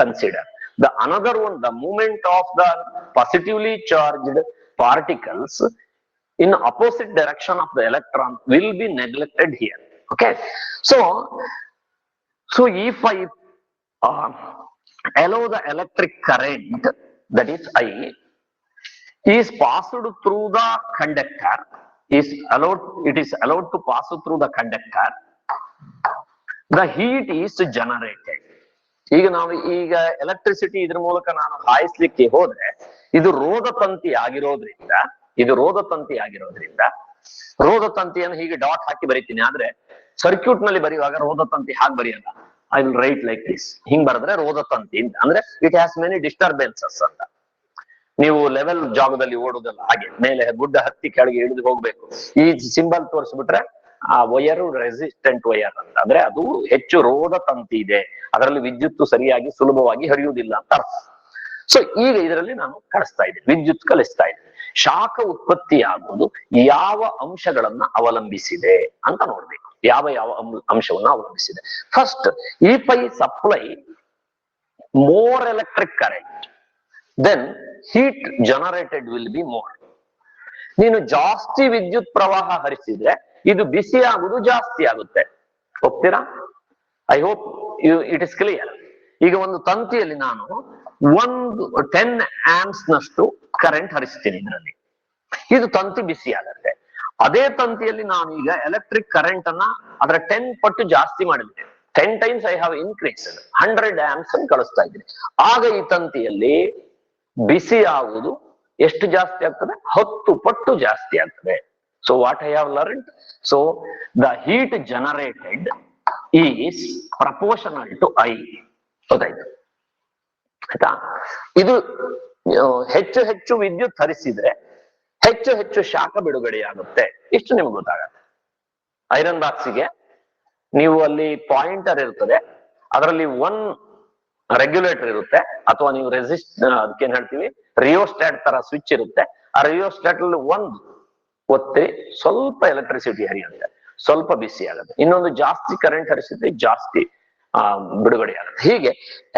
consider. The another one, the movement of the positively charged particles in opposite direction of the electron will be neglected here. Okay, so if I allow the electric current, that is I, is passed through the conductor, it is allowed to pass through the conductor, the heat is generated. ಈಗ ನಾವು ಈಗ ಎಲೆಕ್ಟ್ರಿಸಿಟಿ ಇದ್ರ ಮೂಲಕ ನಾನು ಹಾಯಿಸ್ಲಿಕ್ಕೆ ಹೋದ್ರೆ ಇದು ರೋಧ ತಂತಿ ಆಗಿರೋದ್ರಿಂದ ರೋಧ ತಂತಿಯನ್ನು ಹೀಗೆ ಡಾಟ್ ಹಾಕಿ ಬರೀತೀನಿ. ಆದ್ರೆ ಸರ್ಕ್ಯೂಟ್ ನಲ್ಲಿ ಬರೆಯುವಾಗ ರೋಧ ತಂತಿ ಹಾಗೆ ಬರೆಯಲ್ಲ. I will write like this. ಹಿಂಗ್ ಬರೆದ್ರೆ ರೋಧ ತಂತಿ ಅಂದ್ರೆ ಇಟ್ ಹ್ಯಾಸ್ ಮೆನಿ ಡಿಸ್ಟರ್ಬೆನ್ಸಸ್ ಅಂತ. ನೀವು ಲೆವೆಲ್ ಜಾಗದಲ್ಲಿ ಓಡುದಲ್ಲ, ಹಾಗೆ ಮೇಲೆ ಗುಡ್ಡ ಹತ್ತಿ ಕೆಳಗೆ ಇಳಿದು ಹೋಗ್ಬೇಕು. ಈ ಸಿಂಬಲ್ ತೋರಿಸ್ಬಿಟ್ರೆ ಆ ವಯರು ರೆಸಿಸ್ಟೆಂಟ್ ವಯರ್ ಅಂತ, ಅಂದ್ರೆ ಅದು ಹೆಚ್ಚು ರೋಧ ತಂತಿ ಇದೆ, ಅದರಲ್ಲಿ ವಿದ್ಯುತ್ ಸರಿಯಾಗಿ ಸುಲಭವಾಗಿ ಹರಿಯುವುದಿಲ್ಲ ಅಂತ ಅರ್ಥ. ಸೊ ಈಗ ಇದರಲ್ಲಿ ನಾನು ಕಳಿಸ್ತಾ ಇದ್ದೇನೆ, ವಿದ್ಯುತ್ ಕಲಿಸ್ತಾ ಇದ್ದೇನೆ. ಶಾಖ ಉತ್ಪತ್ತಿಯಾಗುವುದು ಯಾವ ಅಂಶಗಳನ್ನ ಅವಲಂಬಿಸಿದೆ ಅಂತ ನೋಡ್ಬೇಕು. ಯಾವ ಅಂಶವನ್ನ ಅವಲಂಬಿಸಿದೆ. First, if I supply more electric current, then heat generated will be more. ನೀನು ಜಾಸ್ತಿ ವಿದ್ಯುತ್ ಪ್ರವಾಹ ಹರಿಸಿದ್ರೆ ಇದು ಬಿಸಿ ಆಗುವುದು ಜಾಸ್ತಿ ಆಗುತ್ತೆ. ಒಪ್ತೀರಾ? I hope it is clear. ಈಗ ಒಂದು ತಂತಿಯಲ್ಲಿ ನಾನು 10 amps ನಷ್ಟು ಕರೆಂಟ್ ಹರಿಸ್ತೀನಿ, ಇದರಲ್ಲಿ ಇದು ತಂತಿ ಬಿಸಿ ಆಗುತ್ತೆ. ಅದೇ ತಂತಿಯಲ್ಲಿ ನಾನು ಈಗ ಎಲೆಕ್ಟ್ರಿಕ್ ಕರೆಂಟ್ ಅನ್ನ ಅದರ 10 ಪಟ್ಟು ಜಾಸ್ತಿ ಮಾಡಿದ್ದೇನೆ. 10 times I have increase 100 amps ಅನ್ನು ಕಳಿಸ್ತಾ ಇದ್ದೀನಿ. ಆಗ ಈ ತಂತಿಯಲ್ಲಿ ಬಿಸಿ ಆಗುವುದು ಎಷ್ಟು ಜಾಸ್ತಿ ಆಗ್ತದೆ? 10 ಪಟ್ಟು ಜಾಸ್ತಿ ಆಗ್ತದೆ. So what I have learned? So the heat generated is proportional to I. ಗೊತ್ತಾಯ್ತು ಆಯ್ತಾ? ಇದು ಹೆಚ್ಚು ಹೆಚ್ಚು ವಿದ್ಯುತ್ ಹರಿಸಿದ್ರೆ ಹೆಚ್ಚು ಹೆಚ್ಚು ಶಾಖ ಬಿಡುಗಡೆಯಾಗುತ್ತೆ. ಇಷ್ಟು ನಿಮ್ಗೆ ಗೊತ್ತಾಗತ್ತೆ. ಐರನ್ ಬಾಕ್ಸಿಗೆ ನೀವು ಅಲ್ಲಿ ಪಾಯಿಂಟರ್ ಇರ್ತದೆ, ಅದರಲ್ಲಿ 1 ರೆಗ್ಯುಲೇಟರ್ ಇರುತ್ತೆ, ಅಥವಾ ನೀವು ಅದಕ್ಕೇನ್ ಹೇಳ್ತೀವಿ ರಿಯೋಸ್ಟಾಟ್ ತರ ಸ್ವಿಚ್ ಇರುತ್ತೆ. ಆ ರಿಯೋಸ್ಟಾಟ್ ಅಲ್ಲಿ 1 ಒತ್ತಿ ಸ್ವಲ್ಪ ಎಲೆಕ್ಟ್ರಿಸಿಟಿ ಹರಿಯುತ್ತೆ, ಸ್ವಲ್ಪ ಬಿಸಿ ಆಗುತ್ತೆ. ಇನ್ನೊಂದು ಜಾಸ್ತಿ ಕರೆಂಟ್ ಹರಿಸಿದ್ರೆ ಜಾಸ್ತಿ ಬಿಡುಗಡೆ ಆಗುತ್ತೆ. ಹೀಗೆ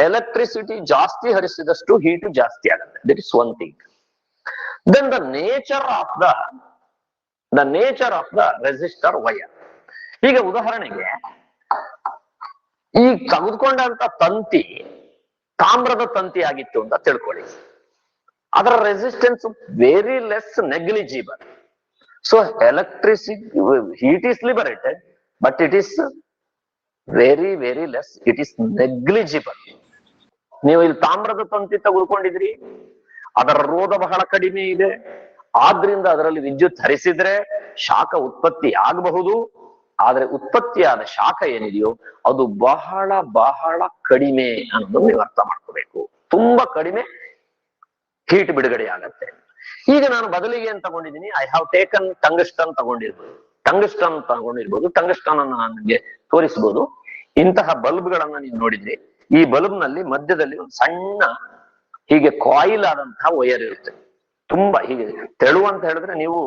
ಎಲೆಕ್ಟ್ರಿಸಿಟಿ ಜಾಸ್ತಿ ಹರಿಸಿದಷ್ಟು ಹೀಟ್ ಜಾಸ್ತಿ ಆಗುತ್ತೆ. That is one thing. Then the nature of the resistor wire. ಈಗ ಉದಾಹರಣೆಗೆ ಈ ತೆಗೆದುಕೊಂಡಂತ ತಂತಿ ತಾಮ್ರದ ತಂತಿ ಆಗಿತ್ತು ಅಂತ ತಿಳ್ಕೊಳ್ಳಿ. ಅದರ resistance very less, negligible. So electricity heat is liberated, but it is very very less, it is negligible. ನೀವು ಇಲ್ಲಿ ತಾಮ್ರದ ತಂತಿ ತೆಗೆದುಕೊಂಡಿದ್ರಿ, ಅದರ ರೋಧ ಬಹಳ ಕಡಿಮೆ ಇದೆ, ಆದ್ರಿಂದ ಅದರಲ್ಲಿ ವಿದ್ಯುತ್ ಹರಿಸಿದ್ರೆ ಶಾಖ ಉತ್ಪತ್ತಿ ಆಗಬಹುದು. ಆದ್ರೆ ಉತ್ಪತ್ತಿಯಾದ ಶಾಖ ಏನಿದೆಯೋ ಅದು ಬಹಳ ಬಹಳ ಕಡಿಮೆ ಅನ್ನೋದನ್ನು ನೀವು ಅರ್ಥ ಮಾಡ್ಕೋಬೇಕು. ತುಂಬಾ ಕಡಿಮೆ ಹೀಟ್ ಬಿಡುಗಡೆ ಆಗತ್ತೆ. ಈಗ ನಾನು ಬದಲಿಗೆ ಏನ್ ತಗೊಂಡಿದ್ದೀನಿ? ಐ ಹ್ಯಾವ್ ಟೇಕನ್ ಟಂಗ್ಸ್ಟನ್ ತಗೊಂಡಿರ್ಬೋದು. ಟಂಗ್ಸ್ಟನ್ ಅನ್ನು ನನಗೆ ತೋರಿಸಬಹುದು. ಇಂತಹ ಬಲ್ಬ್ ಗಳನ್ನ ನೀವು ನೋಡಿದ್ರಿ. ಈ ಬಲ್ಬ್ ನಲ್ಲಿ ಮಧ್ಯದಲ್ಲಿ ಒಂದು ಸಣ್ಣ ಹೀಗೆ ಕಾಯಿಲ್ ಆದಂತಹ ವಯರ್ ಇರುತ್ತೆ. ತುಂಬಾ ಹೀಗೆ ತೆಳು ಅಂತ ಹೇಳಿದ್ರೆ ನೀವು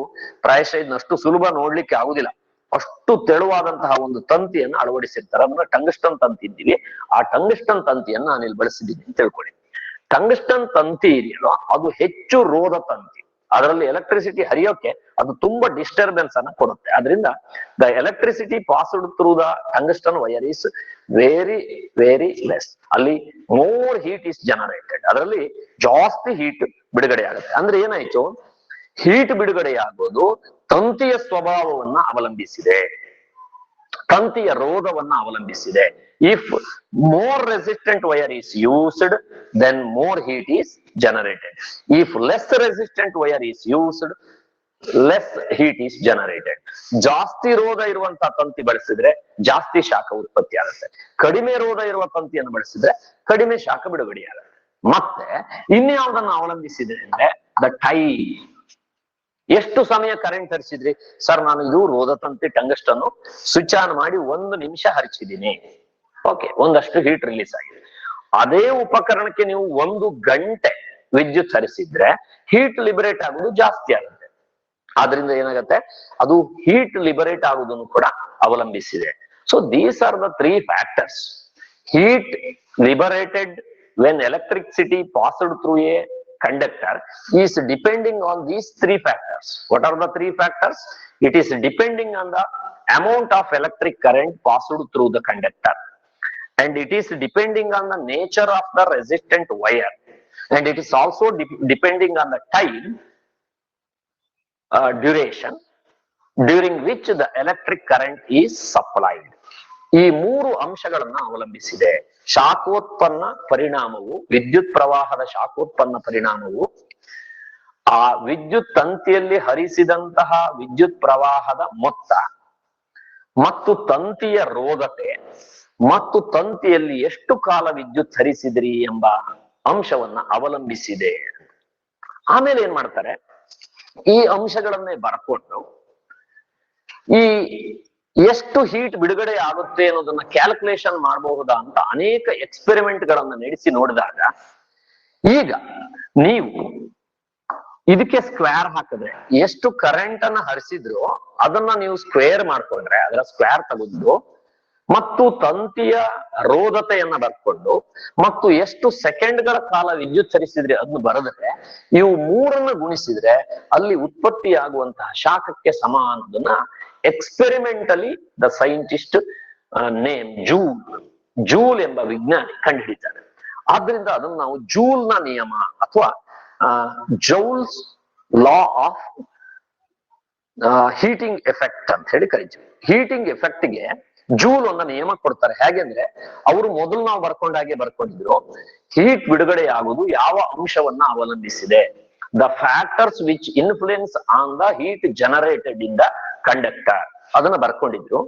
ಪ್ರಾಯಶಃ ಇದನ್ನಷ್ಟು ಸುಲಭ ನೋಡ್ಲಿಕ್ಕೆ ಆಗುದಿಲ್ಲ. ಅಷ್ಟು ತೆಳುವಾದಂತಹ ಒಂದು ತಂತಿಯನ್ನು ಅಳವಡಿಸಿರ್ತಾರೆ. ಅದನ್ನ ಟಂಗ್ಸ್ಟನ್ ತಂತಿ ಇದ್ದೀವಿ. ಆ ಟಂಗ್ಸ್ಟನ್ ತಂತಿಯನ್ನು ನಾನು ಇಲ್ಲಿ ಬಳಸಿದ್ದೀನಿ ಅಂತ ತಿಳ್ಕೊಳ್ಳಿ. ಟಂಗ್ಸ್ಟನ್ ತಂತಿ ಇದೆಯಲ್ಲ, ಅದು ಹೆಚ್ಚು ರೋಧ ತಂತಿ. ಅದರಲ್ಲಿ ಎಲೆಕ್ಟ್ರಿಸಿಟಿ ಹರಿಯೋಕೆ ಅದು ತುಂಬಾ ಡಿಸ್ಟರ್ಬೆನ್ಸ್ ಅನ್ನ ಕೊಡುತ್ತೆ. ಅದರಿಂದ the electricity passed through the tungsten wire is very very less. ಅಲ್ಲಿ ಮೋರ್ ಹೀಟ್ ಇಸ್ ಜನರೇಟೆಡ್. ಅದರಲ್ಲಿ ಜಾಸ್ತಿ ಹೀಟ್ ಬಿಡುಗಡೆ ಆಗುತ್ತೆ. ಅಂದ್ರೆ ಏನಾಯ್ತು? ಹೀಟ್ ಬಿಡುಗಡೆಯಾಗೋದು ತಂತಿಯ ಸ್ವಭಾವವನ್ನ ಅವಲಂಬಿಸಿದೆ, ತಂತಿಯ ರೋಧವನ್ನ ಅವಲಂಬಿಸಿದೆ. If more resistant wire is used, then more heat is generated. If less resistant wire is used, less heat is generated. ಜಾಸ್ತಿ ರೋಧ ಇರುವಂತಹ ತಂತಿ ಬಳಸಿದ್ರೆ ಜಾಸ್ತಿ ಶಾಖ ಉತ್ಪತ್ತಿ ಆಗುತ್ತೆ. ಕಡಿಮೆ ರೋಧ ಇರುವ ತಂತಿಯನ್ನು ಬಳಸಿದ್ರೆ ಕಡಿಮೆ ಶಾಖ ಬಿಡುಗಡೆಯಾಗುತ್ತೆ. ಮತ್ತೆ ಇನ್ಯಾವುದನ್ನು ಅವಲಂಬಿಸಿದೆ ಅಂದ್ರೆ ದ ಟೈಮ್. ಎಷ್ಟು ಸಮಯ ಕರೆಂಟ್ ಹರಿಸಿದ್ರಿ? ಸರ್ ನಾನು ಇದು ರೋಧ ತಂತಿ ಟಂಗ್ಸ್ಟನ್ ಸ್ವಿಚ್ ಆನ್ ಮಾಡಿ 1 ನಿಮಿಷ ಹರಿಸಿದ್ದೀನಿ. ಓಕೆ, ಒಂದಷ್ಟು ಹೀಟ್ ರಿಲೀಸ್ ಆಗಿದೆ. ಅದೇ ಉಪಕರಣಕ್ಕೆ ನೀವು 1 ಗಂಟೆ ವಿದ್ಯುತ್ ಹರಿಸಿದ್ರೆ ಹೀಟ್ ಲಿಬರೇಟ್ ಆಗುವುದು ಜಾಸ್ತಿ ಆಗುತ್ತೆ. ಆದ್ರಿಂದ ಏನಾಗುತ್ತೆ? ಅದು ಹೀಟ್ ಲಿಬರೇಟ್ ಆಗುವುದನ್ನು ಕೂಡ ಅವಲಂಬಿಸಿದೆ. So these are the 3 factors. Heat liberated when electricity passed through a conductor is depending on these 3 factors. What are the 3 factors? It is depending on the amount of electric current passed through the conductor, and it is depending on the nature of the resistant wire, and it is also depending on the time duration during which the electric current is supplied. ಈ ಮೂರು ಅಂಶಗಳನ್ನ ಅವಲಂಬಿಸಿದೆ. ಶಾಖೋತ್ಪನ್ನ ಪರಿಣಾಮವು, ವಿದ್ಯುತ್ ಪ್ರವಾಹದ ಶಾಖೋತ್ಪನ್ನ ಪರಿಣಾಮವು ಆ ವಿದ್ಯುತ್ ತಂತಿಯಲ್ಲಿ ಹರಿಸಿದಂತಹ ವಿದ್ಯುತ್ ಪ್ರವಾಹದ ಮೊತ್ತ ಮತ್ತು ತಂತಿಯ ರೋಧತೆ ಮತ್ತು ತಂತಿಯಲ್ಲಿ ಎಷ್ಟು ಕಾಲ ವಿದ್ಯುತ್ ಹರಿಸಿದ್ರಿ ಎಂಬ ಅಂಶವನ್ನ ಅವಲಂಬಿಸಿದೆ. ಆಮೇಲೆ ಏನ್ ಮಾಡ್ತಾರೆ, ಈ ಅಂಶಗಳನ್ನೇ ಬರ್ಕೊಂಡು ಈ ಎಷ್ಟು ಹೀಟ್ ಬಿಡುಗಡೆ ಆಗುತ್ತೆ ಅನ್ನೋದನ್ನ ಕ್ಯಾಲ್ಕುಲೇಷನ್ ಮಾಡಬಹುದಾ ಅಂತ ಅನೇಕ ಎಕ್ಸ್ಪೆರಿಮೆಂಟ್ ಗಳನ್ನ ನಡೆಸಿ ನೋಡಿದಾಗ, ಈಗ ನೀವು ಇದಕ್ಕೆ ಸ್ಕ್ವೇರ್ ಹಾಕಿದ್ರೆ ಎಷ್ಟು ಕರೆಂಟ್ ಅನ್ನ ಹರಿಸಿದ್ರು ಅದನ್ನ ನೀವು ಸ್ಕ್ವೇರ್ ಮಾಡ್ಕೊಂಡ್ರೆ, ಅದರ ಸ್ಕ್ವೇರ್ ತೆಗೆದು ಮತ್ತು ತಂತಿಯ ರೋಧತೆಯನ್ನ ಬರ್ಕೊಂಡು ಮತ್ತು ಎಷ್ಟು ಸೆಕೆಂಡ್ಗಳ ಕಾಲ ವಿದ್ಯುತ್ ಹರಿಸಿದ್ರೆ ಅದನ್ನು ಬರೆದ್ರೆ, ಇವು ಮೂರನ್ನ ಗುಣಿಸಿದ್ರೆ ಅಲ್ಲಿ ಉತ್ಪತ್ತಿಯಾಗುವಂತಹ ಶಾಖಕ್ಕೆ ಸಮ ಅನ್ನೋದನ್ನ ಎಕ್ಸ್ಪೆರಿಮೆಂಟಲಿ ದ ಸೈಂಟಿಸ್ಟ್ ನೇಮ್ ಜೂಲ್ ಎಂಬ ವಿಜ್ಞಾನಿ ಕಂಡುಹಿಡಿತಾರೆ. ಆದ್ರಿಂದ ಅದನ್ನ ನಾವು ಜೂಲ್ ನ ನಿಯಮ ಅಥವಾ joules law of heating effect ಅಂತ ಹೇಳಿ ಕರಿತೀವಿ. ಹೀಟಿಂಗ್ ಎಫೆಕ್ಟ್ ಗೆ ಜೂಲ್ ಒಂದು ನಿಯಮ ಕೊಡ್ತಾರೆ. ಹೇಗೆಂದ್ರೆ ಅವರು ಮೊದಲು ನಾವು ಬರ್ಕೊಂಡಿದ್ರು, ಹೀಟ್ ಬಿಡುಗಡೆ ಆಗುವುದು ಯಾವ ಅಂಶವನ್ನ ಅವಲಂಬಿಸಿದೆ, the factors which influence on the heat generated in the conductor, ಅದನ್ನ ಬರ್ಕೊಂಡಿದ್ರು.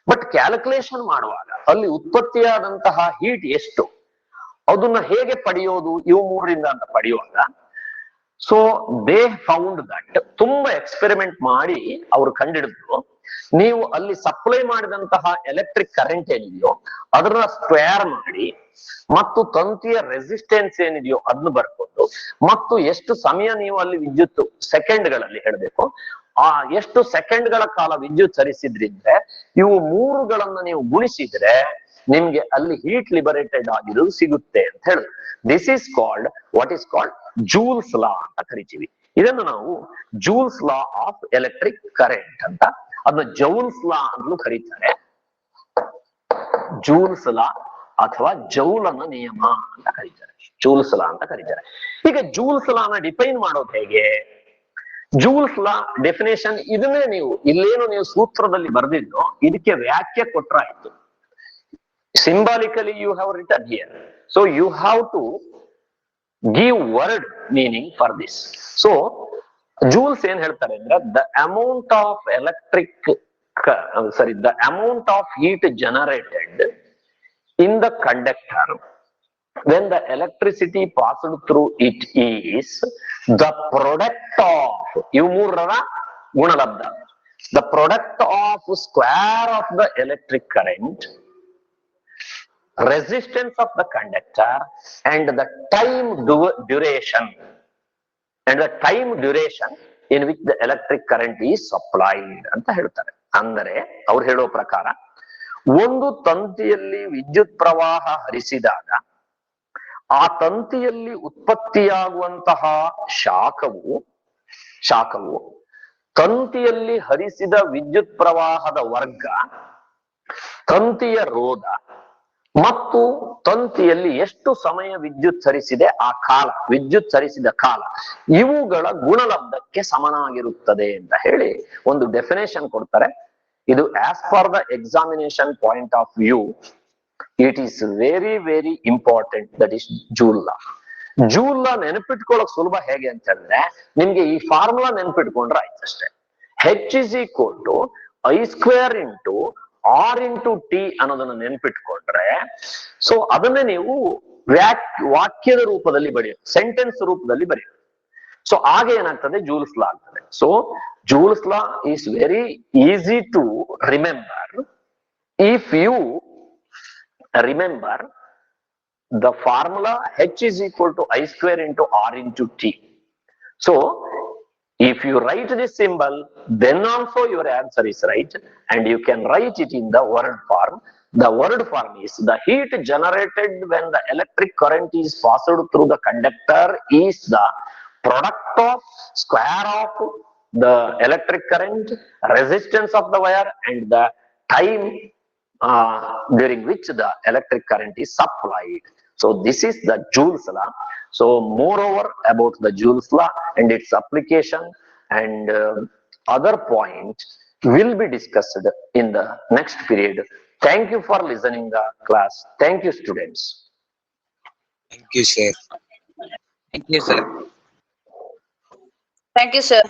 ಬಟ್ ಕ್ಯಾಲ್ಕುಲೇಷನ್ ಮಾಡುವಾಗ ಅಲ್ಲಿ ಉತ್ಪತ್ತಿಯಾದಂತಹ ಹೀಟ್ ಎಷ್ಟು, ಅದನ್ನ ಹೇಗೆ ಪಡೆಯೋದು, ಇವು ಮೂರರಿಂದ ಅಂತ ಪಡೆಯುವಾಗ, ಸೊ ದೇ ಫೌಂಡ್ ದಟ್, ತುಂಬಾ ಎಕ್ಸ್ಪೆರಿಮೆಂಟ್ ಮಾಡಿ ಅವರು ಕಂಡಿಡಿದ್ರು, ನೀವು ಅಲ್ಲಿ ಸಪ್ಲೈ ಮಾಡಿದಂತಹ ಎಲೆಕ್ಟ್ರಿಕ್ ಕರೆಂಟ್ ಏನಿದೆಯೋ ಅದನ್ನ ಸ್ಕ್ವೇರ್ ಮಾಡಿ ಮತ್ತು ತಂತಿಯ ರೆಸಿಸ್ಟೆನ್ಸ್ ಏನಿದೆಯೋ ಅದನ್ನ ಬರ್ಕೊಂಡು ಮತ್ತು ಎಷ್ಟು ಸಮಯ ನೀವು ಅಲ್ಲಿ ವಿದ್ಯುತ್ ಸೆಕೆಂಡ್ಗಳಲ್ಲಿ ಹೇಳಬೇಕು, ಆ ಎಷ್ಟು ಸೆಕೆಂಡ್ಗಳ ಕಾಲ ವಿದ್ಯುತ್ ಹರಿಸಿದ್ರಿಂದ ಇವು ಮೂರುಗಳನ್ನ ನೀವು ಗುಣಿಸಿದ್ರೆ ನಿಮ್ಗೆ ಅಲ್ಲಿ ಹೀಟ್ ಲಿಬರೇಟೆಡ್ ಆಗಿರೋದು ಸಿಗುತ್ತೆ ಅಂತ ಹೇಳುದು. This is called, what is called Joule's law ಅಂತ ಕರಿತೀವಿ. ಇದನ್ನು ನಾವು Joule's law of electric current ಅಂತ, ಅದನ್ನ ಜೌಲ್ಸ್ ಲಾ ಅಂತಲೂ ಕರೀತಾರೆ. ಜೂಲ್ಸ್ ಲಾ ಅಥವಾ ಜೌಲನ ನಿಯಮ ಅಂತ ಕರೀತಾರೆ, ಜೂಲ್ಸ್ ಲಾ ಅಂತ ಕರೀತಾರೆ. ಈಗ ಜೂಲ್ಸ್ ಲಾನ ಡಿಫೈನ್ ಮಾಡೋದು ಹೇಗೆ? ಜೂಲ್ಸ್ ಲಾ ಡೆಫಿನೇಷನ್ ಇದನ್ನೇ ನೀವು ಇಲ್ಲೇನು ನೀವು ಸೂತ್ರದಲ್ಲಿ ಬರೆದಿದ್ದು ಇದಕ್ಕೆ ವ್ಯಾಖ್ಯೆ ಕೊಟ್ರಾಯ್ತು. Symbolically you have written here, so you have to give word meaning for this. So joules ಏನ್ ಹೇಳ್ತಾರೆ ಅಂದ್ರೆ, the amount of heat generated in the conductor when the electricity passed through it is the product of ಇವು ಮೂರರ ಗುಣಲಬ್ಧ, the product of square of the electric current, resistance of the conductor and the time duration in which the electric current is supplied ಅಂತ ಹೇಳ್ತಾರೆ. ಅಂದರೆ ಅವ್ರು ಹೇಳೋ ಪ್ರಕಾರ ಒಂದು ತಂತಿಯಲ್ಲಿ ವಿದ್ಯುತ್ ಪ್ರವಾಹ ಹರಿಸಿದಾಗ ಆ ತಂತಿಯಲ್ಲಿ ಉತ್ಪತ್ತಿಯಾಗುವಂತಹ ಶಾಖವು ತಂತಿಯಲ್ಲಿ ಹರಿಸಿದ ವಿದ್ಯುತ್ ಪ್ರವಾಹದ ವರ್ಗ, ತಂತಿಯ ರೋಧ ಮತ್ತು ತಂತಿಯಲ್ಲಿ ಎಷ್ಟು ಸಮಯ ವಿದ್ಯುತ್ ಹರಿಸಿದೆ ಆ ಕಾಲ, ವಿದ್ಯುತ್ ಹರಿಸಿದ ಕಾಲ, ಇವುಗಳ ಗುಣಲಬ್ಧಕ್ಕೆ ಸಮನಾಗಿರುತ್ತದೆ ಅಂತ ಹೇಳಿ ಒಂದು ಡೆಫಿನೇಷನ್ ಕೊಡ್ತಾರೆ. ಇದು as per the examination point of view it is very very important. That is Joule law. Joule law ನೆನಪಿಟ್ಕೊಳ್ಳೋಕ್ ಸುಲಭ ಹೇಗೆ ಅಂತ ಹೇಳಿದ್ರೆ, ನಿಮ್ಗೆ ಈ ಫಾರ್ಮುಲಾ ನೆನಪಿಟ್ಕೊಂಡ್ರೆ ಆಯ್ತು ಅಷ್ಟೇ. H is equal to I square into R into T ಅನ್ನೋದನ್ನ ನೆನ್ಪಿಟ್ಕೊಂಡ್ರೆ, ಸೊ ಅದನ್ನೇ ನೀವು ವಾಕ್ಯದ ರೂಪದಲ್ಲಿ ಬರೆಯೋದು, ಸೆಂಟೆನ್ಸ್ ರೂಪದಲ್ಲಿ ಬರೆಯೋದು. ಸೊ ಆಗ ಏನಾಗ್ತದೆ, ಜೂಲ್ಸ್ ಲಾ ಆಗ್ತದೆ. So Joule's law is very easy to remember if you remember the formula H is equal to I square into R into T. So if you write this symbol, then also your answer is right, and you can write it in the word form. The word form is the heat generated when the electric current is passed through the conductor is the product of square of the electric current, resistance of the wire, and the time during which the electric current is supplied. So this is the Joule's law. So moreover about the Joule's law and its application and other points will be discussed in the next period. Thank you for listening the class. Thank you, students. Thank you, sir. Thank you, sir. Thank you, sir.